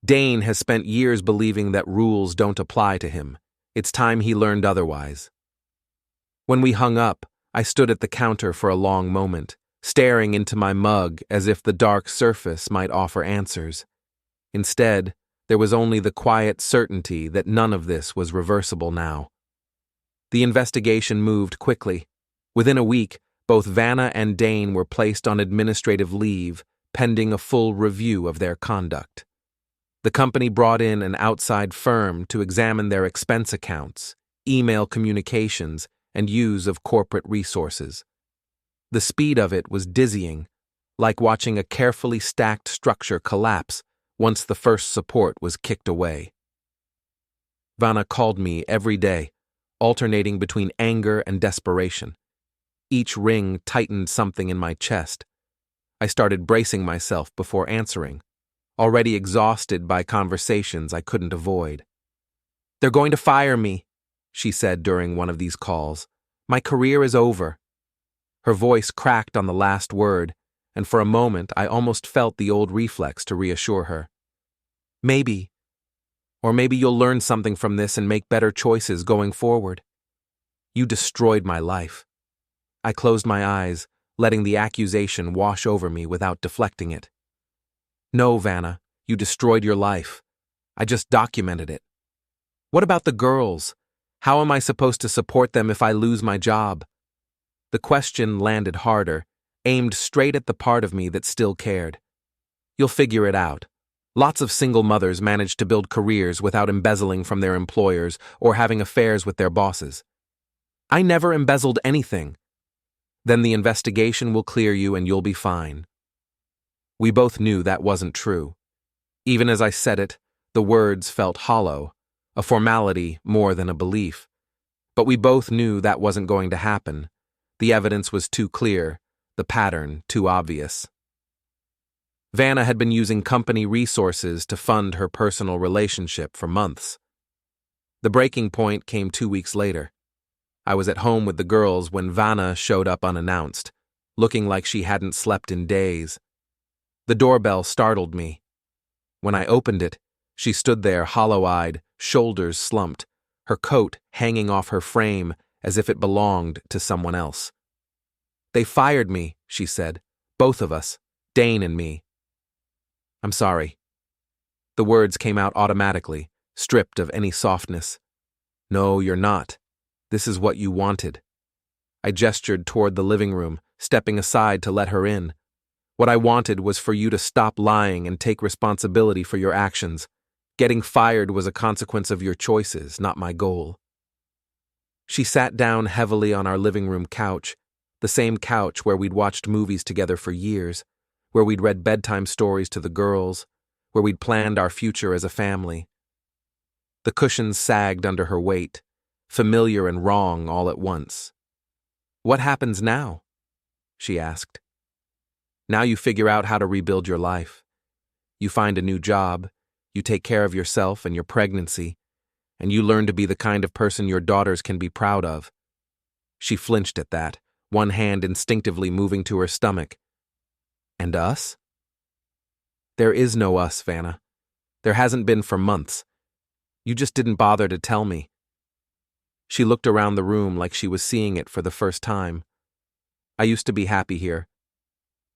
Dane has spent years believing that rules don't apply to him. It's time he learned otherwise." When we hung up, I stood at the counter for a long moment, staring into my mug as if the dark surface might offer answers. Instead, There was only the quiet certainty that none of this was reversible now. The investigation moved quickly. Within a week, both Vanna and Dane were placed on administrative leave, pending a full review of their conduct. The company brought in an outside firm to examine their expense accounts, email communications, and use of corporate resources. The speed of it was dizzying, like watching a carefully stacked structure collapse once the first support was kicked away. Vanna called me every day, alternating between anger and desperation. Each ring tightened something in my chest. I started bracing myself before answering, already exhausted by conversations I couldn't avoid. "They're going to fire me," she said during one of these calls. "My career is over." Her voice cracked on the last word, and for a moment I almost felt the old reflex to reassure her. "Maybe. Or maybe you'll learn something from this and make better choices going forward. You destroyed my life." I closed my eyes, letting the accusation wash over me without deflecting it. "No, Vanna, you destroyed your life. I just documented it. What about the girls? How am I supposed to support them if I lose my job?" The question landed harder, aimed straight at the part of me that still cared. "You'll figure it out. Lots of single mothers manage to build careers without embezzling from their employers or having affairs with their bosses. I never embezzled anything. Then the investigation will clear you and you'll be fine." We both knew that wasn't true. Even as I said it, the words felt hollow, a formality more than a belief. But we both knew that wasn't going to happen. The evidence was too clear, the pattern too obvious. Vanna had been using company resources to fund her personal relationship for months. The breaking point came 2 weeks later. I was at home with the girls when Vanna showed up unannounced, looking like she hadn't slept in days. The doorbell startled me. When I opened it, she stood there hollow-eyed, shoulders slumped, her coat hanging off her frame as if it belonged to someone else. "They fired me," she said. "Both of us, Dane and me." "I'm sorry." The words came out automatically, stripped of any softness. "No, you're not. This is what you wanted." I gestured toward the living room, stepping aside to let her in. "What I wanted was for you to stop lying and take responsibility for your actions. Getting fired was a consequence of your choices, not my goal." She sat down heavily on our living room couch, the same couch where we'd watched movies together for years, where we'd read bedtime stories to the girls, where we'd planned our future as a family. The cushions sagged under her weight, familiar and wrong all at once. "What happens now?" she asked. "Now you figure out how to rebuild your life. You find a new job, you take care of yourself and your pregnancy, and you learn to be the kind of person your daughters can be proud of." She flinched at that, one hand instinctively moving to her stomach. "And us?" "There is no us, Vanna. There hasn't been for months. You just didn't bother to tell me." She looked around the room like she was seeing it for the first time. "I used to be happy here."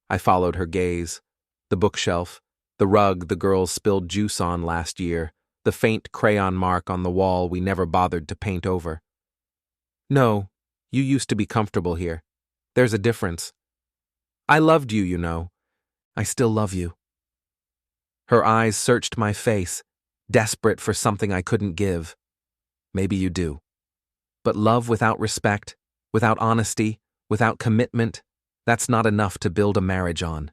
I followed her gaze. The bookshelf, the rug the girls spilled juice on last year, the faint crayon mark on the wall we never bothered to paint over. "No, you used to be comfortable here. There's a difference. I loved you, you know. I still love you." Her eyes searched my face, desperate for something I couldn't give. "Maybe you do. But love without respect, without honesty, without commitment, that's not enough to build a marriage on.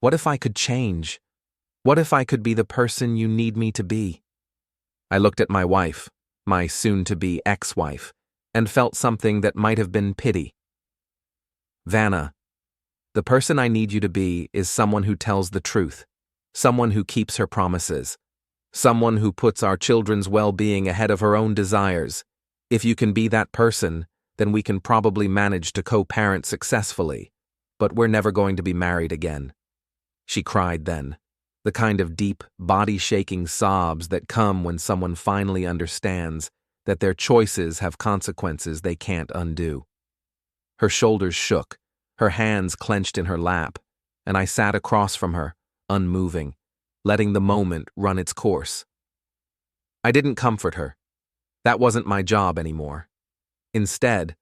What if I could change? What if I could be the person you need me to be?" I looked at my wife, my soon-to-be ex-wife, and felt something that might have been pity. "Vanna, the person I need you to be is someone who tells the truth, someone who keeps her promises, someone who puts our children's well-being ahead of her own desires. If you can be that person, then we can probably manage to co-parent successfully, but we're never going to be married again." She cried then, the kind of deep, body-shaking sobs that come when someone finally understands that their choices have consequences they can't undo. Her shoulders shook, her hands clenched in her lap, and I sat across from her, unmoving, letting the moment run its course. I didn't comfort her. That wasn't my job anymore. Instead,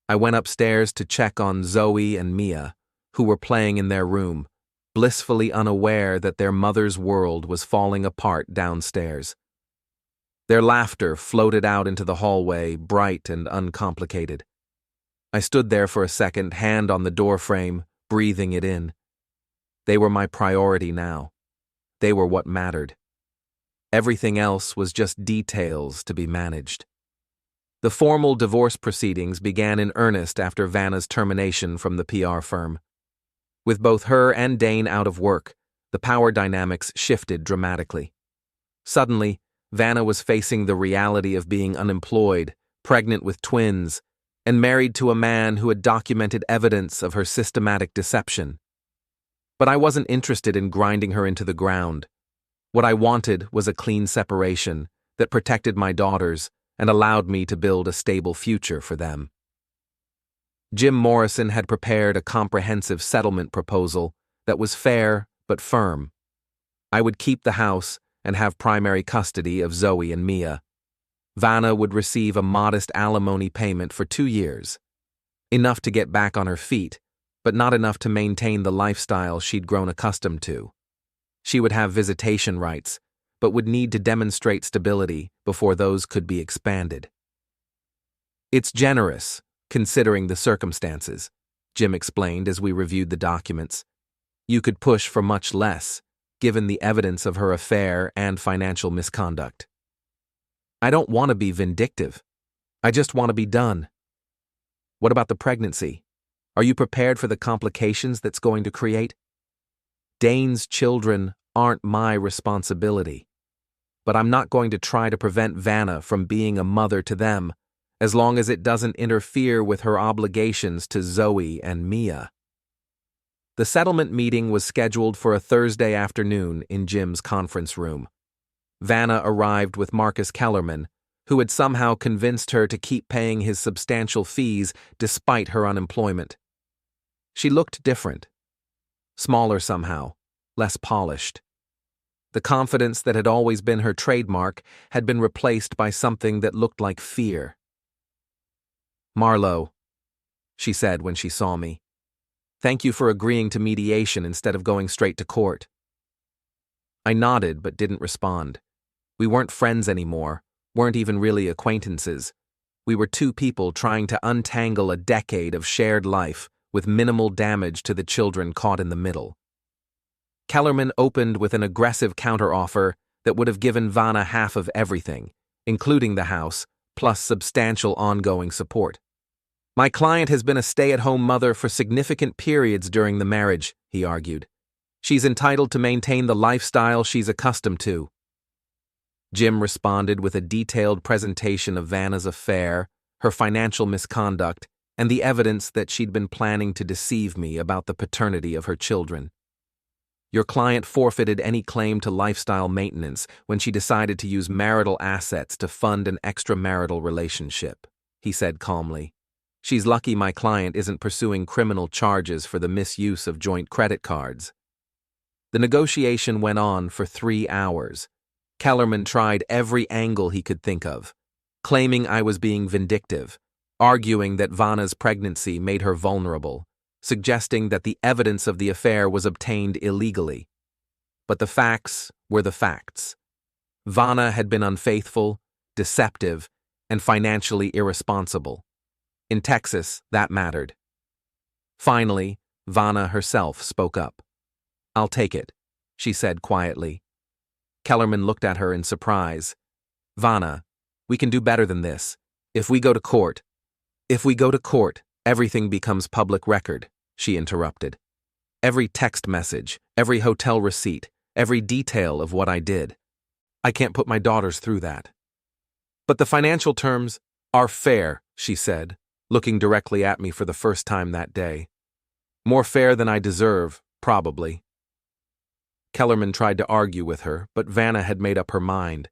I went upstairs to check on Zoe and Mia, who were playing in their room, blissfully unaware that their mother's world was falling apart downstairs. Their laughter floated out into the hallway, bright and uncomplicated. I stood there for a second, hand on the doorframe, breathing it in. They were my priority now. They were what mattered. Everything else was just details to be managed. The formal divorce proceedings began in earnest after Vanna's termination from the PR firm. With both her and Dane out of work, the power dynamics shifted dramatically. Suddenly, Vanna was facing the reality of being unemployed, pregnant with twins, and married to a man who had documented evidence of her systematic deception. But I wasn't interested in grinding her into the ground. What I wanted was a clean separation that protected my daughters and allowed me to build a stable future for them. Jim Morrison had prepared a comprehensive settlement proposal that was fair but firm. I would keep the house and have primary custody of Zoe and Mia. Vanna would receive a modest alimony payment for 2 years, enough to get back on her feet, but not enough to maintain the lifestyle she'd grown accustomed to. She would have visitation rights, but would need to demonstrate stability before those could be expanded. "It's generous, considering the circumstances," Jim explained as we reviewed the documents. "You could push for much less, given the evidence of her affair and financial misconduct." "I don't want to be vindictive. I just want to be done." "What about the pregnancy? Are you prepared for the complications that's going to create?" "Dane's children aren't my responsibility, but I'm not going to try to prevent Vanna from being a mother to them, as long as it doesn't interfere with her obligations to Zoe and Mia." The settlement meeting was scheduled for a Thursday afternoon in Jim's conference room. Vanna arrived with Marcus Kellerman, who had somehow convinced her to keep paying his substantial fees despite her unemployment. She looked different. Smaller somehow, less polished. The confidence that had always been her trademark had been replaced by something that looked like fear. "Marlowe," she said when she saw me, "thank you for agreeing to mediation instead of going straight to court." I nodded but didn't respond. We weren't friends anymore, weren't even really acquaintances. We were two people trying to untangle a decade of shared life with minimal damage to the children caught in the middle. Kellerman opened with an aggressive counteroffer that would have given Vanna half of everything, including the house, plus substantial ongoing support. "My client has been a stay-at-home mother for significant periods during the marriage," he argued. "She's entitled to maintain the lifestyle she's accustomed to." Jim responded with a detailed presentation of Vanna's affair, her financial misconduct, and the evidence that she'd been planning to deceive me about the paternity of her children. "Your client forfeited any claim to lifestyle maintenance when she decided to use marital assets to fund an extramarital relationship," he said calmly. "She's lucky my client isn't pursuing criminal charges for the misuse of joint credit cards." The negotiation went on for 3 hours. Kellerman tried every angle he could think of, claiming I was being vindictive, arguing that Vanna's pregnancy made her vulnerable, suggesting that the evidence of the affair was obtained illegally. But the facts were the facts. Vanna had been unfaithful, deceptive, and financially irresponsible. In Texas, that mattered. Finally, Vanna herself spoke up. "I'll take it," she said quietly. Kellerman looked at her in surprise. "Vanna, we can do better than this. If we go to court, everything becomes public record," she interrupted. "Every text message, every hotel receipt, every detail of what I did. I can't put my daughters through that." "But the financial terms are fair," she said, looking directly at me for the first time that day. "More fair than I deserve, probably." Kellerman tried to argue with her, but Vanna had made up her mind.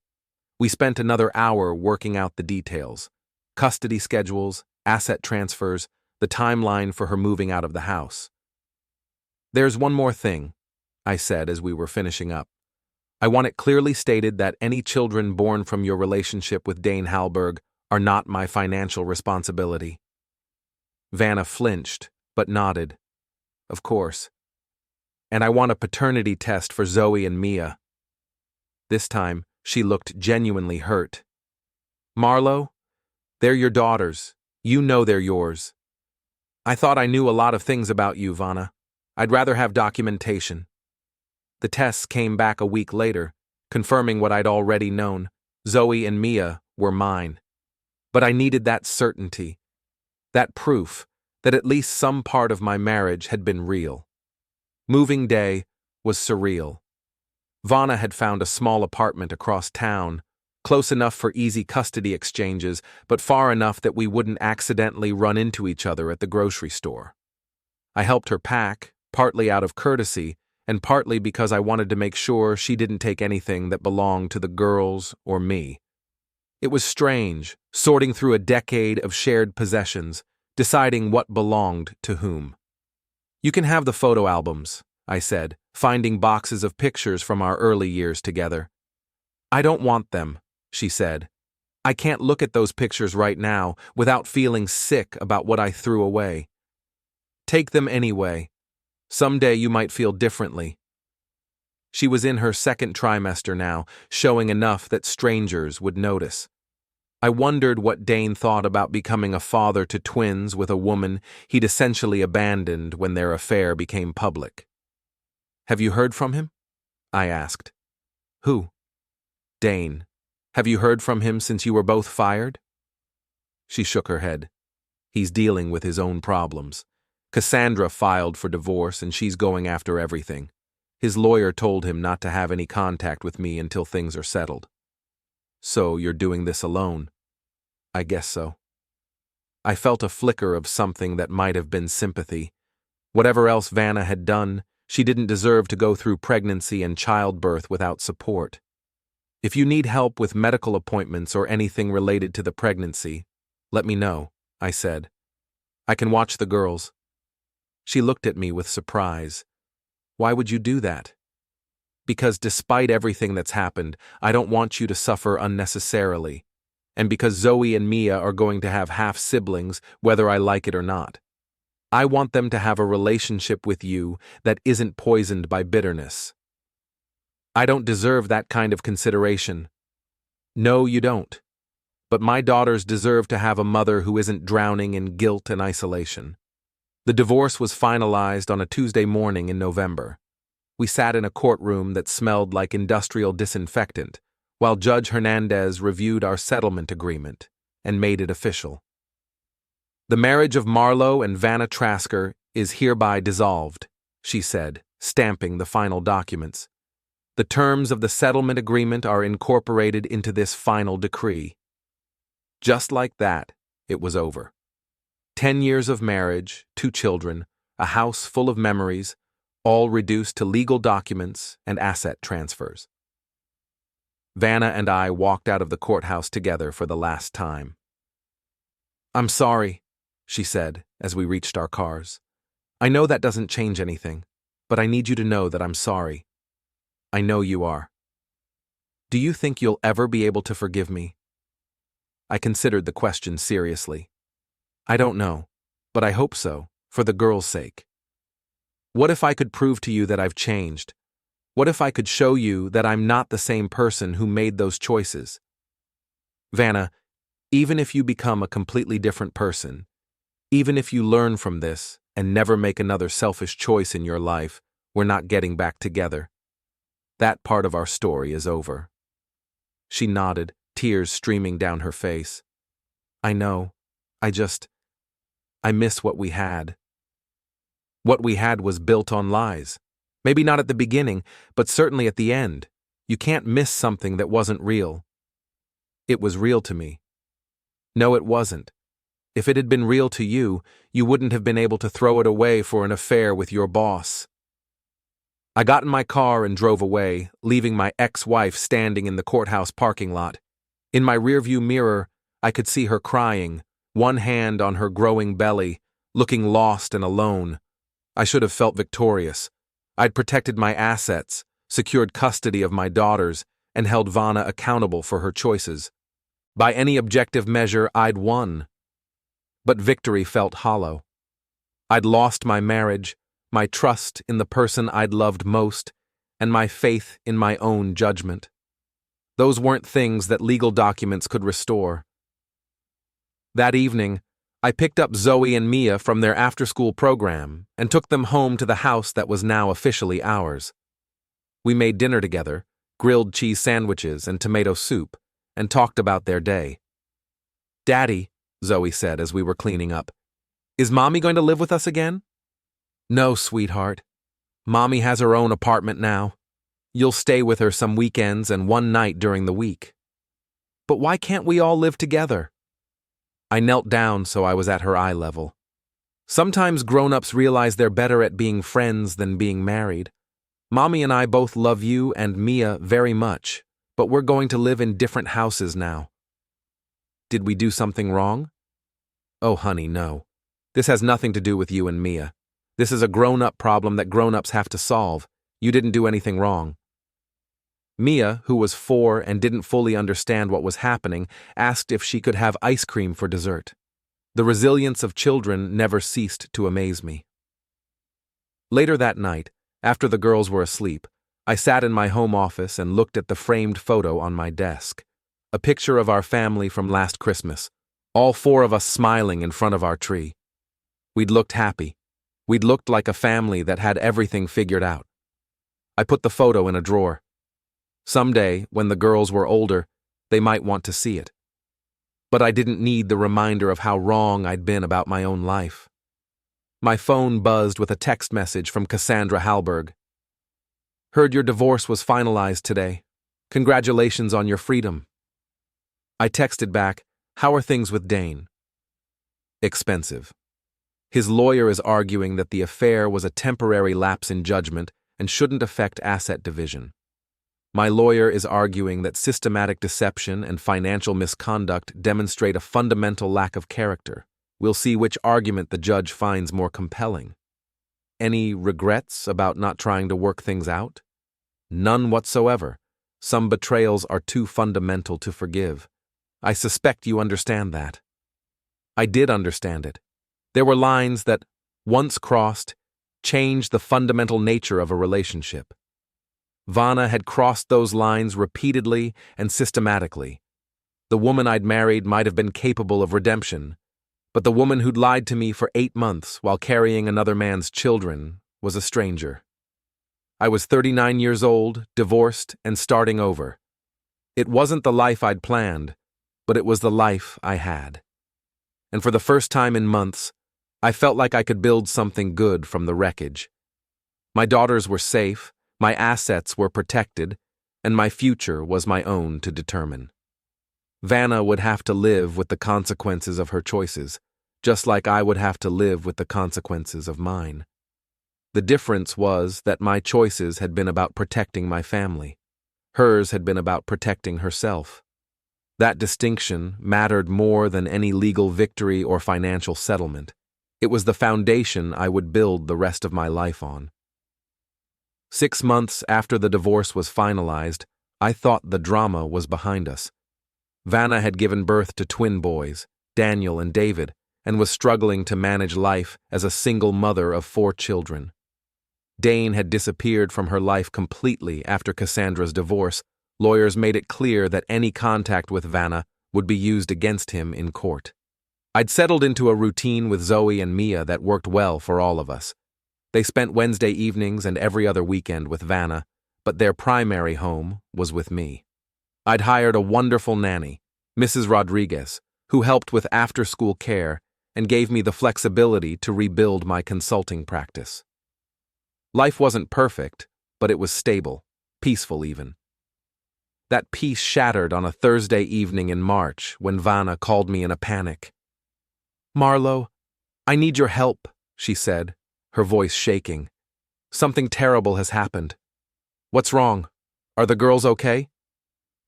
We spent another hour working out the details: custody schedules, asset transfers, the timeline for her moving out of the house. "There's one more thing," I said as we were finishing up. I want it clearly stated that any children born from your relationship with Dane Halberg are not my financial responsibility. Vanna flinched, but nodded. Of course. And I want a paternity test for Zoe and Mia. This time, she looked genuinely hurt. Marlo, they're your daughters. You know they're yours. I thought I knew a lot of things about you, Vanna. I'd rather have documentation. The tests came back a week later, confirming what I'd already known. Zoe and Mia were mine. But I needed that certainty, that proof that at least some part of my marriage had been real. Moving day was surreal. Vanna had found a small apartment across town, close enough for easy custody exchanges, but far enough that we wouldn't accidentally run into each other at the grocery store. I helped her pack, partly out of courtesy, and partly because I wanted to make sure she didn't take anything that belonged to the girls or me. It was strange, sorting through a decade of shared possessions, deciding what belonged to whom. You can have the photo albums, I said, finding boxes of pictures from our early years together. I don't want them, she said. I can't look at those pictures right now without feeling sick about what I threw away. Take them anyway. Someday you might feel differently. She was in her second trimester now, showing enough that strangers would notice. I wondered what Dane thought about becoming a father to twins with a woman he'd essentially abandoned when their affair became public. Have you heard from him? I asked. Who? Dane. Have you heard from him since you were both fired? She shook her head. He's dealing with his own problems. Cassandra filed for divorce and she's going after everything. His lawyer told him not to have any contact with me until things are settled. So you're doing this alone? I guess so. I felt a flicker of something that might have been sympathy. Whatever else Vanna had done, she didn't deserve to go through pregnancy and childbirth without support. If you need help with medical appointments or anything related to the pregnancy, let me know, I said. I can watch the girls. She looked at me with surprise. Why would you do that? Because despite everything that's happened, I don't want you to suffer unnecessarily. And because Zoe and Mia are going to have half-siblings, whether I like it or not. I want them to have a relationship with you that isn't poisoned by bitterness. I don't deserve that kind of consideration. No, you don't. But my daughters deserve to have a mother who isn't drowning in guilt and isolation. The divorce was finalized on a Tuesday morning in November. We sat in a courtroom that smelled like industrial disinfectant, while Judge Hernandez reviewed our settlement agreement and made it official. The marriage of Marlo and Vanna Trasker is hereby dissolved, she said, stamping the final documents. The terms of the settlement agreement are incorporated into this final decree. Just like that, it was over. 10 years of marriage, 2 children, a house full of memories, all reduced to legal documents and asset transfers. Vanna and I walked out of the courthouse together for the last time. I'm sorry, she said as we reached our cars. I know that doesn't change anything, but I need you to know that I'm sorry. I know you are. Do you think you'll ever be able to forgive me? I considered the question seriously. I don't know, but I hope so, for the girl's sake. What if I could prove to you that I've changed? What if I could show you that I'm not the same person who made those choices? Vanna, even if you become a completely different person, even if you learn from this and never make another selfish choice in your life, we're not getting back together. That part of our story is over. She nodded, tears streaming down her face. I know. I miss what we had. What we had was built on lies. Maybe not at the beginning, but certainly at the end. You can't miss something that wasn't real. It was real to me. No, it wasn't. If it had been real to you, you wouldn't have been able to throw it away for an affair with your boss. I got in my car and drove away, leaving my ex-wife standing in the courthouse parking lot. In my rearview mirror, I could see her crying, one hand on her growing belly, looking lost and alone. I should have felt victorious. I'd protected my assets, secured custody of my daughters, and held Vanna accountable for her choices. By any objective measure, I'd won. But victory felt hollow. I'd lost my marriage, my trust in the person I'd loved most, and my faith in my own judgment. Those weren't things that legal documents could restore. That evening, I picked up Zoe and Mia from their after-school program and took them home to the house that was now officially ours. We made dinner together, grilled cheese sandwiches and tomato soup, and talked about their day. "Daddy," Zoe said as we were cleaning up, "is Mommy going to live with us again?" "No, sweetheart. Mommy has her own apartment now. You'll stay with her some weekends and one night during the week." "But why can't we all live together?" I knelt down so I was at her eye level. "Sometimes grown-ups realize they're better at being friends than being married. Mommy and I both love you and Mia very much, but we're going to live in different houses now." "Did we do something wrong?" "Oh, honey, no. This has nothing to do with you and Mia. This is a grown-up problem that grown-ups have to solve. You didn't do anything wrong." Mia, who was 4 and didn't fully understand what was happening, asked if she could have ice cream for dessert. The resilience of children never ceased to amaze me. Later that night, after the girls were asleep, I sat in my home office and looked at the framed photo on my desk. A picture of our family from last Christmas, all 4 of us smiling in front of our tree. We'd looked happy. We'd looked like a family that had everything figured out. I put the photo in a drawer. Someday, when the girls were older, they might want to see it. But I didn't need the reminder of how wrong I'd been about my own life. My phone buzzed with a text message from Cassandra Halberg. "Heard your divorce was finalized today. Congratulations on your freedom." I texted back, "How are things with Dane?" "Expensive. His lawyer is arguing that the affair was a temporary lapse in judgment and shouldn't affect asset division. My lawyer is arguing that systematic deception and financial misconduct demonstrate a fundamental lack of character. We'll see which argument the judge finds more compelling." "Any regrets about not trying to work things out?" "None whatsoever. Some betrayals are too fundamental to forgive. I suspect you understand that." I did understand it. There were lines that, once crossed, changed the fundamental nature of a relationship. Vanna had crossed those lines repeatedly and systematically. The woman I'd married might have been capable of redemption, but the woman who'd lied to me for 8 months while carrying another man's children was a stranger. I was 39 years old, divorced, and starting over. It wasn't the life I'd planned, but it was the life I had. And for the first time in months, I felt like I could build something good from the wreckage. My daughters were safe, my assets were protected, and my future was my own to determine. Vanna would have to live with the consequences of her choices, just like I would have to live with the consequences of mine. The difference was that my choices had been about protecting my family. Hers had been about protecting herself. That distinction mattered more than any legal victory or financial settlement. It was the foundation I would build the rest of my life on. 6 months after the divorce was finalized, I thought the drama was behind us. Vanna had given birth to twin boys, Daniel and David, and was struggling to manage life as a single mother of 4 children. Dane had disappeared from her life completely after Cassandra's divorce. Lawyers made it clear that any contact with Vanna would be used against him in court. I'd settled into a routine with Zoe and Mia that worked well for all of us. They spent Wednesday evenings and every other weekend with Vanna, but their primary home was with me. I'd hired a wonderful nanny, Mrs. Rodriguez, who helped with after-school care and gave me the flexibility to rebuild my consulting practice. Life wasn't perfect, but it was stable, peaceful even. That peace shattered on a Thursday evening in March when Vanna called me in a panic. "Marlo, I need your help," she said, her voice shaking. "Something terrible has happened." "What's wrong? Are the girls okay?"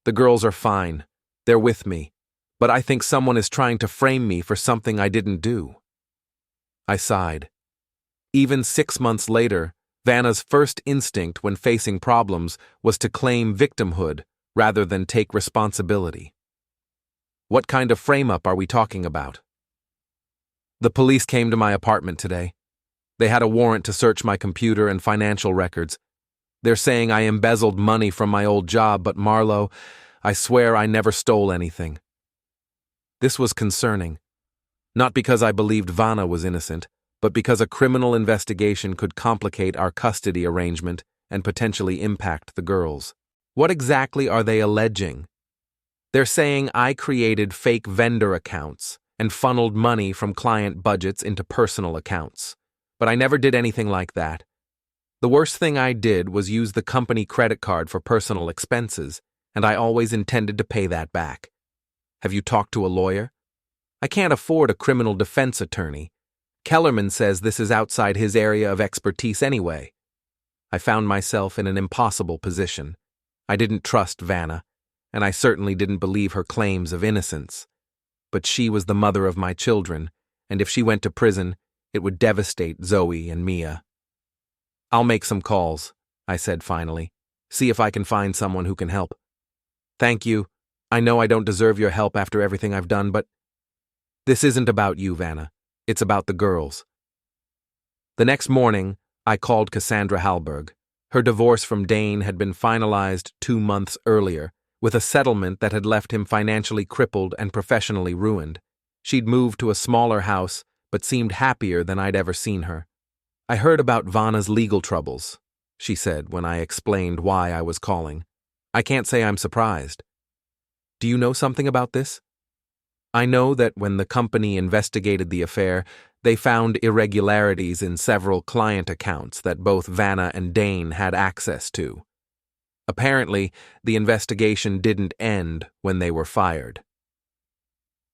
"The girls are fine. They're with me. But I think someone is trying to frame me for something I didn't do." I sighed. Even 6 months later, Vanna's first instinct when facing problems was to claim victimhood rather than take responsibility. What kind of frame-up are we talking about? The police came to my apartment today. They had a warrant to search my computer and financial records. They're saying I embezzled money from my old job, but Marlo, I swear I never stole anything. This was concerning. Not because I believed Vanna was innocent, but because a criminal investigation could complicate our custody arrangement and potentially impact the girls. What exactly are they alleging? They're saying I created fake vendor accounts and funneled money from client budgets into personal accounts. But I never did anything like that. The worst thing I did was use the company credit card for personal expenses, and I always intended to pay that back. Have you talked to a lawyer? I can't afford a criminal defense attorney. Kellerman says this is outside his area of expertise anyway. I found myself in an impossible position. I didn't trust Vanna, and I certainly didn't believe her claims of innocence. But she was the mother of my children, and if she went to prison, it would devastate Zoe and Mia. I'll make some calls, I said finally. See if I can find someone who can help. Thank you. I know I don't deserve your help after everything I've done, but this isn't about you, Vanna. It's about the girls. The next morning, I called Cassandra Hallberg. Her divorce from Dane had been finalized 2 months earlier, with a settlement that had left him financially crippled and professionally ruined. She'd moved to a smaller house, but seemed happier than I'd ever seen her. I heard about Vanna's legal troubles, she said when I explained why I was calling. I can't say I'm surprised. Do you know something about this? I know that when the company investigated the affair, they found irregularities in several client accounts that both Vanna and Dane had access to. Apparently, the investigation didn't end when they were fired.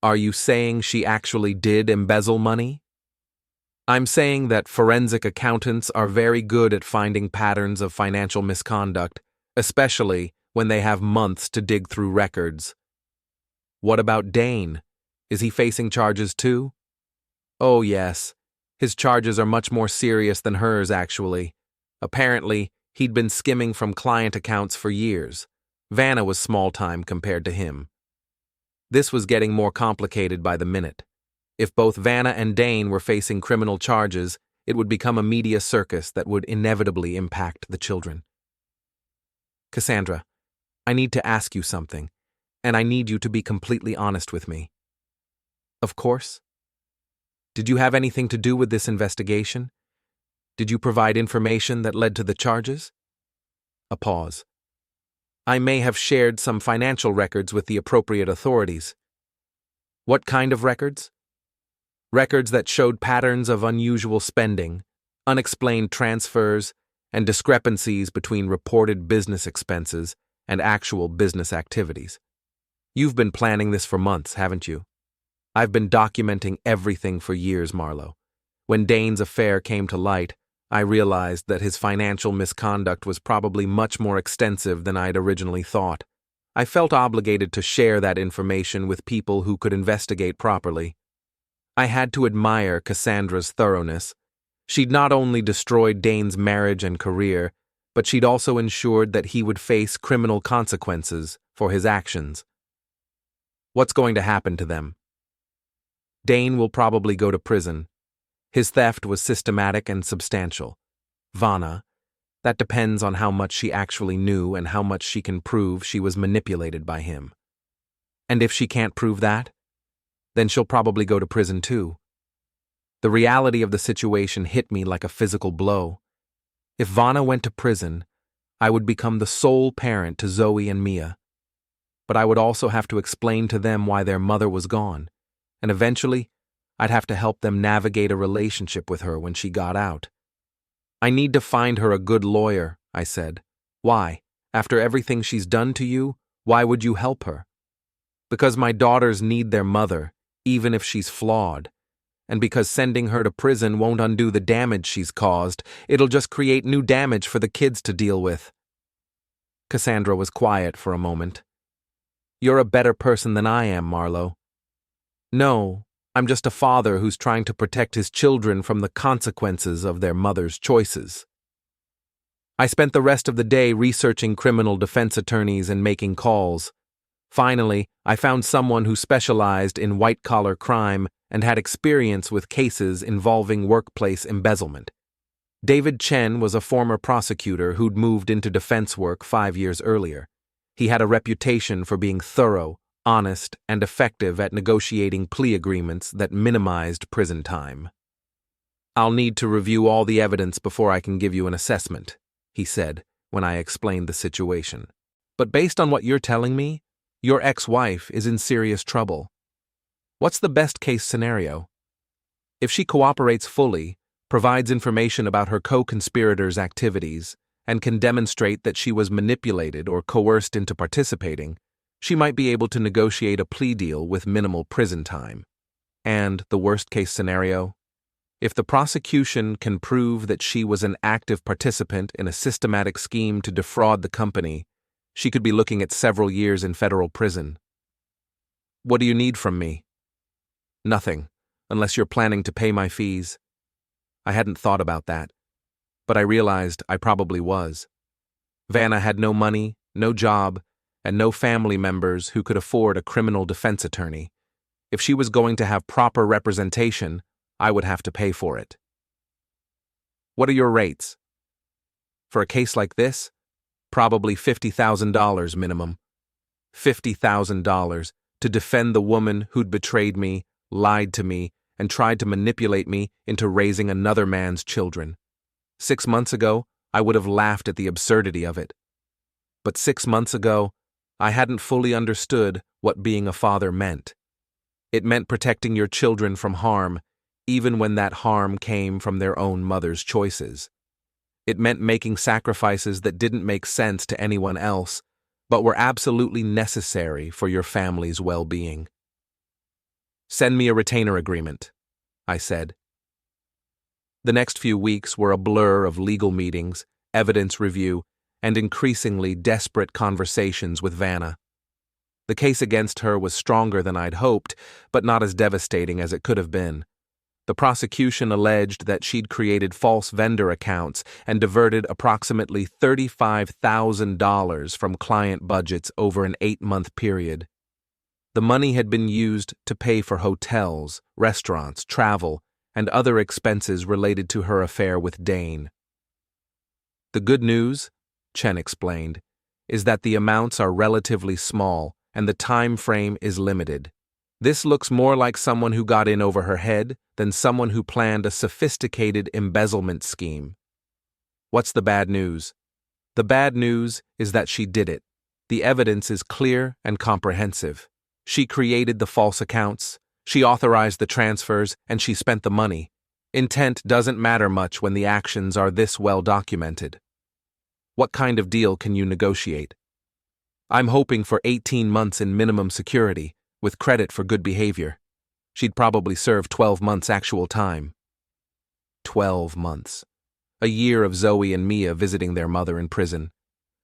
Are you saying she actually did embezzle money? I'm saying that forensic accountants are very good at finding patterns of financial misconduct, especially when they have months to dig through records. What about Dane? Is he facing charges too? Oh yes, his charges are much more serious than hers actually. Apparently, he'd been skimming from client accounts for years. Vanna was small-time compared to him. This was getting more complicated by the minute. If both Vanna and Dane were facing criminal charges, it would become a media circus that would inevitably impact the children. Cassandra, I need to ask you something, and I need you to be completely honest with me. Of course. Did you have anything to do with this investigation? Did you provide information that led to the charges? A pause. I may have shared some financial records with the appropriate authorities. What kind of records? Records that showed patterns of unusual spending, unexplained transfers, and discrepancies between reported business expenses and actual business activities. You've been planning this for months, haven't you? I've been documenting everything for years, Marlo. When Dane's affair came to light, I realized that his financial misconduct was probably much more extensive than I'd originally thought. I felt obligated to share that information with people who could investigate properly. I had to admire Cassandra's thoroughness. She'd not only destroyed Dane's marriage and career, but she'd also ensured that he would face criminal consequences for his actions. What's going to happen to them? Dane will probably go to prison. His theft was systematic and substantial. Vanna, that depends on how much she actually knew and how much she can prove she was manipulated by him. And if she can't prove that, then she'll probably go to prison too. The reality of the situation hit me like a physical blow. If Vanna went to prison, I would become the sole parent to Zoe and Mia. But I would also have to explain to them why their mother was gone, and eventually, I'd have to help them navigate a relationship with her when she got out. I need to find her a good lawyer, I said. Why? After everything she's done to you, why would you help her? Because my daughters need their mother, even if she's flawed. And because sending her to prison won't undo the damage she's caused, it'll just create new damage for the kids to deal with. Cassandra was quiet for a moment. You're a better person than I am, Marlo. No, I'm just a father who's trying to protect his children from the consequences of their mother's choices. I spent the rest of the day researching criminal defense attorneys and making calls. Finally, I found someone who specialized in white-collar crime and had experience with cases involving workplace embezzlement. David Chen was a former prosecutor who'd moved into defense work 5 years earlier. He had a reputation for being thorough, honest, and effective at negotiating plea agreements that minimized prison time. "I'll need to review all the evidence before I can give you an assessment," he said when I explained the situation. "But based on what you're telling me, your ex-wife is in serious trouble. What's the best-case scenario? If she cooperates fully, provides information about her co-conspirators' activities, and can demonstrate that she was manipulated or coerced into participating, she might be able to negotiate a plea deal with minimal prison time. And the worst-case scenario? If the prosecution can prove that she was an active participant in a systematic scheme to defraud the company, she could be looking at several years in federal prison." "What do you need from me?" "Nothing, unless you're planning to pay my fees." I hadn't thought about that, but I realized I probably was. Vanna had no money, no job, and no family members who could afford a criminal defense attorney. If she was going to have proper representation, I would have to pay for it. "What are your rates?" "For a case like this, probably $50,000 minimum. $50,000 to defend the woman who'd betrayed me, lied to me, and tried to manipulate me into raising another man's children. 6 months ago, I would have laughed at the absurdity of it. But 6 months ago, I hadn't fully understood what being a father meant. It meant protecting your children from harm, even when that harm came from their own mother's choices. It meant making sacrifices that didn't make sense to anyone else, but were absolutely necessary for your family's well-being." "Send me a retainer agreement," I said. The next few weeks were a blur of legal meetings, evidence review, and increasingly desperate conversations with Vanna. The case against her was stronger than I'd hoped, but not as devastating as it could have been. The prosecution alleged that she'd created false vendor accounts and diverted approximately $35,000 from client budgets over an 8-month period. The money had been used to pay for hotels, restaurants, travel, and other expenses related to her affair with Dane. "The good news," Chen explained, "is that the amounts are relatively small and the time frame is limited. This looks more like someone who got in over her head than someone who planned a sophisticated embezzlement scheme." "What's the bad news?" "The bad news is that she did it. The evidence is clear and comprehensive. She created the false accounts, she authorized the transfers, and she spent the money. Intent doesn't matter much when the actions are this well documented." "What kind of deal can you negotiate?" "I'm hoping for 18 months in minimum security, with credit for good behavior. She'd probably serve 12 months actual time." 12 months. A year of Zoe and Mia visiting their mother in prison.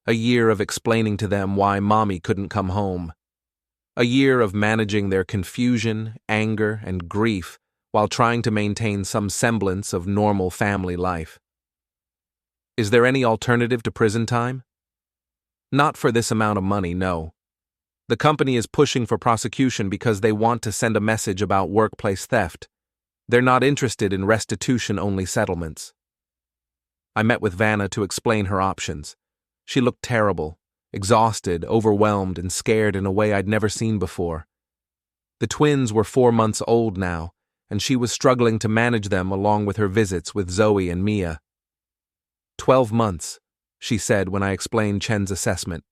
A year of explaining to them why mommy couldn't come home. A year of managing their confusion, anger, and grief while trying to maintain some semblance of normal family life. "Is there any alternative to prison time?" "Not for this amount of money, no. The company is pushing for prosecution because they want to send a message about workplace theft. They're not interested in restitution-only settlements." I met with Vanna to explain her options. She looked terrible, exhausted, overwhelmed, and scared in a way I'd never seen before. The twins were 4 months old now, and she was struggling to manage them along with her visits with Zoe and Mia. 12 months, she said when I explained Chen's assessment.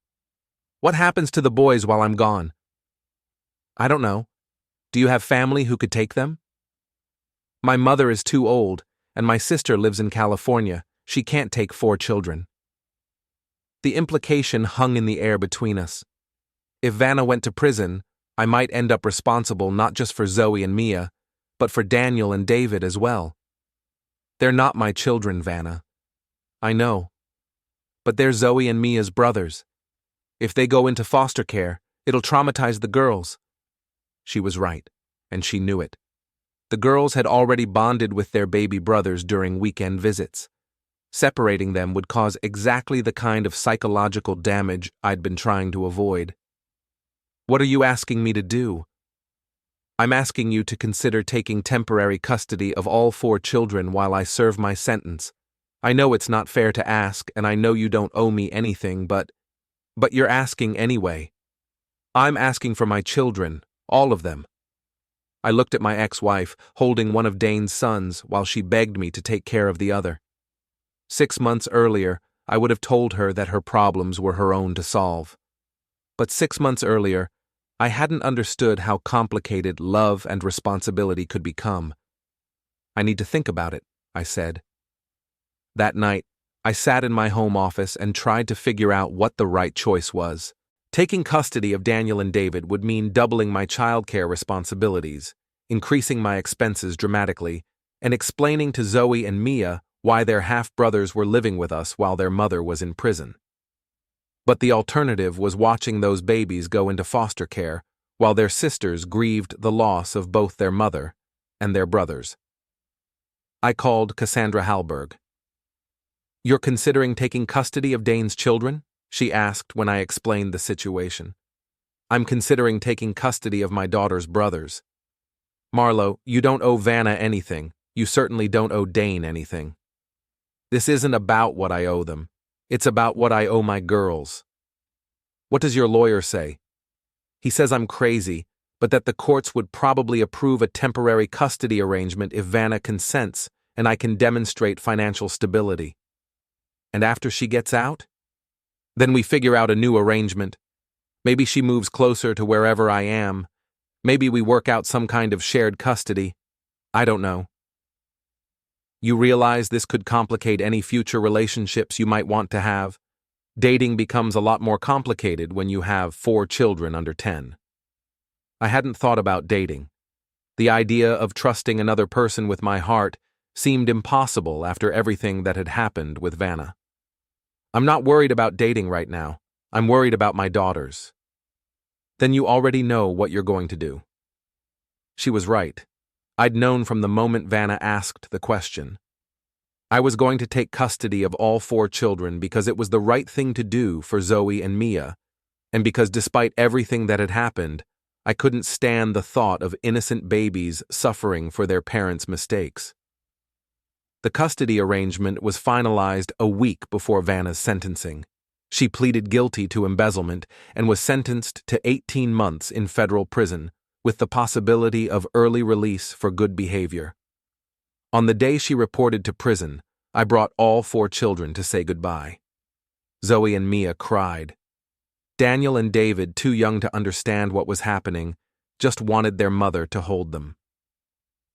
"What happens to the boys while I'm gone?" "I don't know. Do you have family who could take them?" "My mother is too old, and my sister lives in California. She can't take 4 children." The implication hung in the air between us. If Vanna went to prison, I might end up responsible not just for Zoe and Mia, but for Daniel and David as well. "They're not my children, Vanna." "I know. But they're Zoe and Mia's brothers. If they go into foster care, it'll traumatize the girls." She was right, and she knew it. The girls had already bonded with their baby brothers during weekend visits. Separating them would cause exactly the kind of psychological damage I'd been trying to avoid. What are you asking me to do? I'm asking you to consider taking temporary custody of all 4 children while I serve my sentence. I know it's not fair to ask, and I know you don't owe me anything, but you're asking anyway. I'm asking for my children, all of them. I looked at my ex-wife, holding one of Dane's sons, while she begged me to take care of the other. 6 months earlier, I would have told her that her problems were her own to solve. But 6 months earlier, I hadn't understood how complicated love and responsibility could become. I need to think about it, I said. That night, I sat in my home office and tried to figure out what the right choice was. Taking custody of Daniel and David would mean doubling my childcare responsibilities, increasing my expenses dramatically, and explaining to Zoe and Mia why their half-brothers were living with us while their mother was in prison. But the alternative was watching those babies go into foster care while their sisters grieved the loss of both their mother and their brothers. I called Cassandra Hallberg. "You're considering taking custody of Dane's children?" she asked when I explained the situation. "I'm considering taking custody of my daughter's brothers." "Marlo, you don't owe Vanna anything. You certainly don't owe Dane anything. This isn't about what I owe them. It's about what I owe my girls." "What does your lawyer say?" "He says I'm crazy, but that the courts would probably approve a temporary custody arrangement if Vanna consents and I can demonstrate financial stability." "And after she gets out?" "Then we figure out a new arrangement. Maybe she moves closer to wherever I am. Maybe we work out some kind of shared custody. I don't know." "You realize this could complicate any future relationships you might want to have? Dating becomes a lot more complicated when you have 4 children under 10. I hadn't thought about dating. The idea of trusting another person with my heart seemed impossible after everything that had happened with Vanna. "I'm not worried about dating right now. I'm worried about my daughters." "Then you already know what you're going to do." She was right. I'd known from the moment Vanna asked the question. I was going to take custody of all 4 children because it was the right thing to do for Zoe and Mia, and because despite everything that had happened, I couldn't stand the thought of innocent babies suffering for their parents' mistakes. The custody arrangement was finalized a week before Vanna's sentencing. She pleaded guilty to embezzlement and was sentenced to 18 months in federal prison, with the possibility of early release for good behavior. On the day she reported to prison, I brought all 4 children to say goodbye. Zoe and Mia cried. Daniel and David, too young to understand what was happening, just wanted their mother to hold them.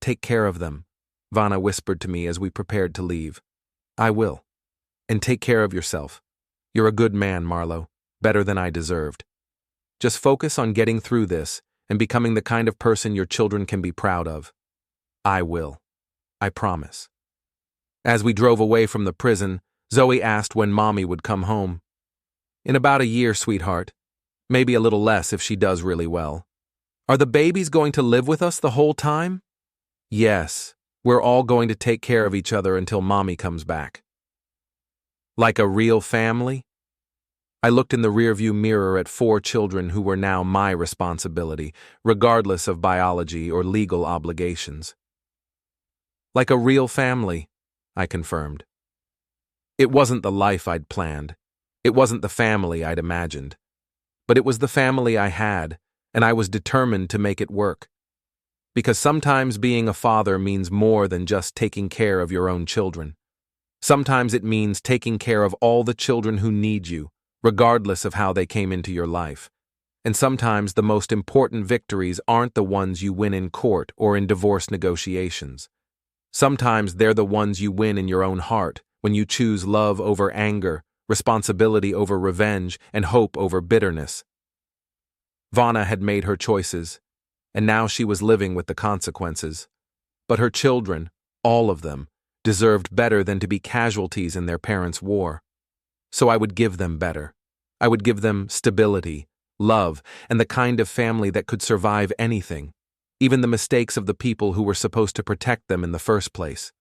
"Take care of them," Vanna whispered to me as we prepared to leave. "I will. And take care of yourself. You're a good man, Marlo, better than I deserved. Just focus on getting through this and becoming the kind of person your children can be proud of." "I will. I promise." As we drove away from the prison, Zoe asked when Mommy would come home. "In about a year, sweetheart. Maybe a little less if she does really well." "Are the babies going to live with us the whole time?" "Yes. We're all going to take care of each other until Mommy comes back." "Like a real family?" I looked in the rearview mirror at 4 children who were now my responsibility, regardless of biology or legal obligations. "Like a real family," I confirmed. It wasn't the life I'd planned. It wasn't the family I'd imagined. But it was the family I had, and I was determined to make it work. Because sometimes being a father means more than just taking care of your own children. Sometimes it means taking care of all the children who need you, regardless of how they came into your life. And sometimes the most important victories aren't the ones you win in court or in divorce negotiations. Sometimes they're the ones you win in your own heart, when you choose love over anger, responsibility over revenge, and hope over bitterness. Vanna had made her choices, and now she was living with the consequences. But her children, all of them, deserved better than to be casualties in their parents' war. So I would give them better. I would give them stability, love, and the kind of family that could survive anything, even the mistakes of the people who were supposed to protect them in the first place.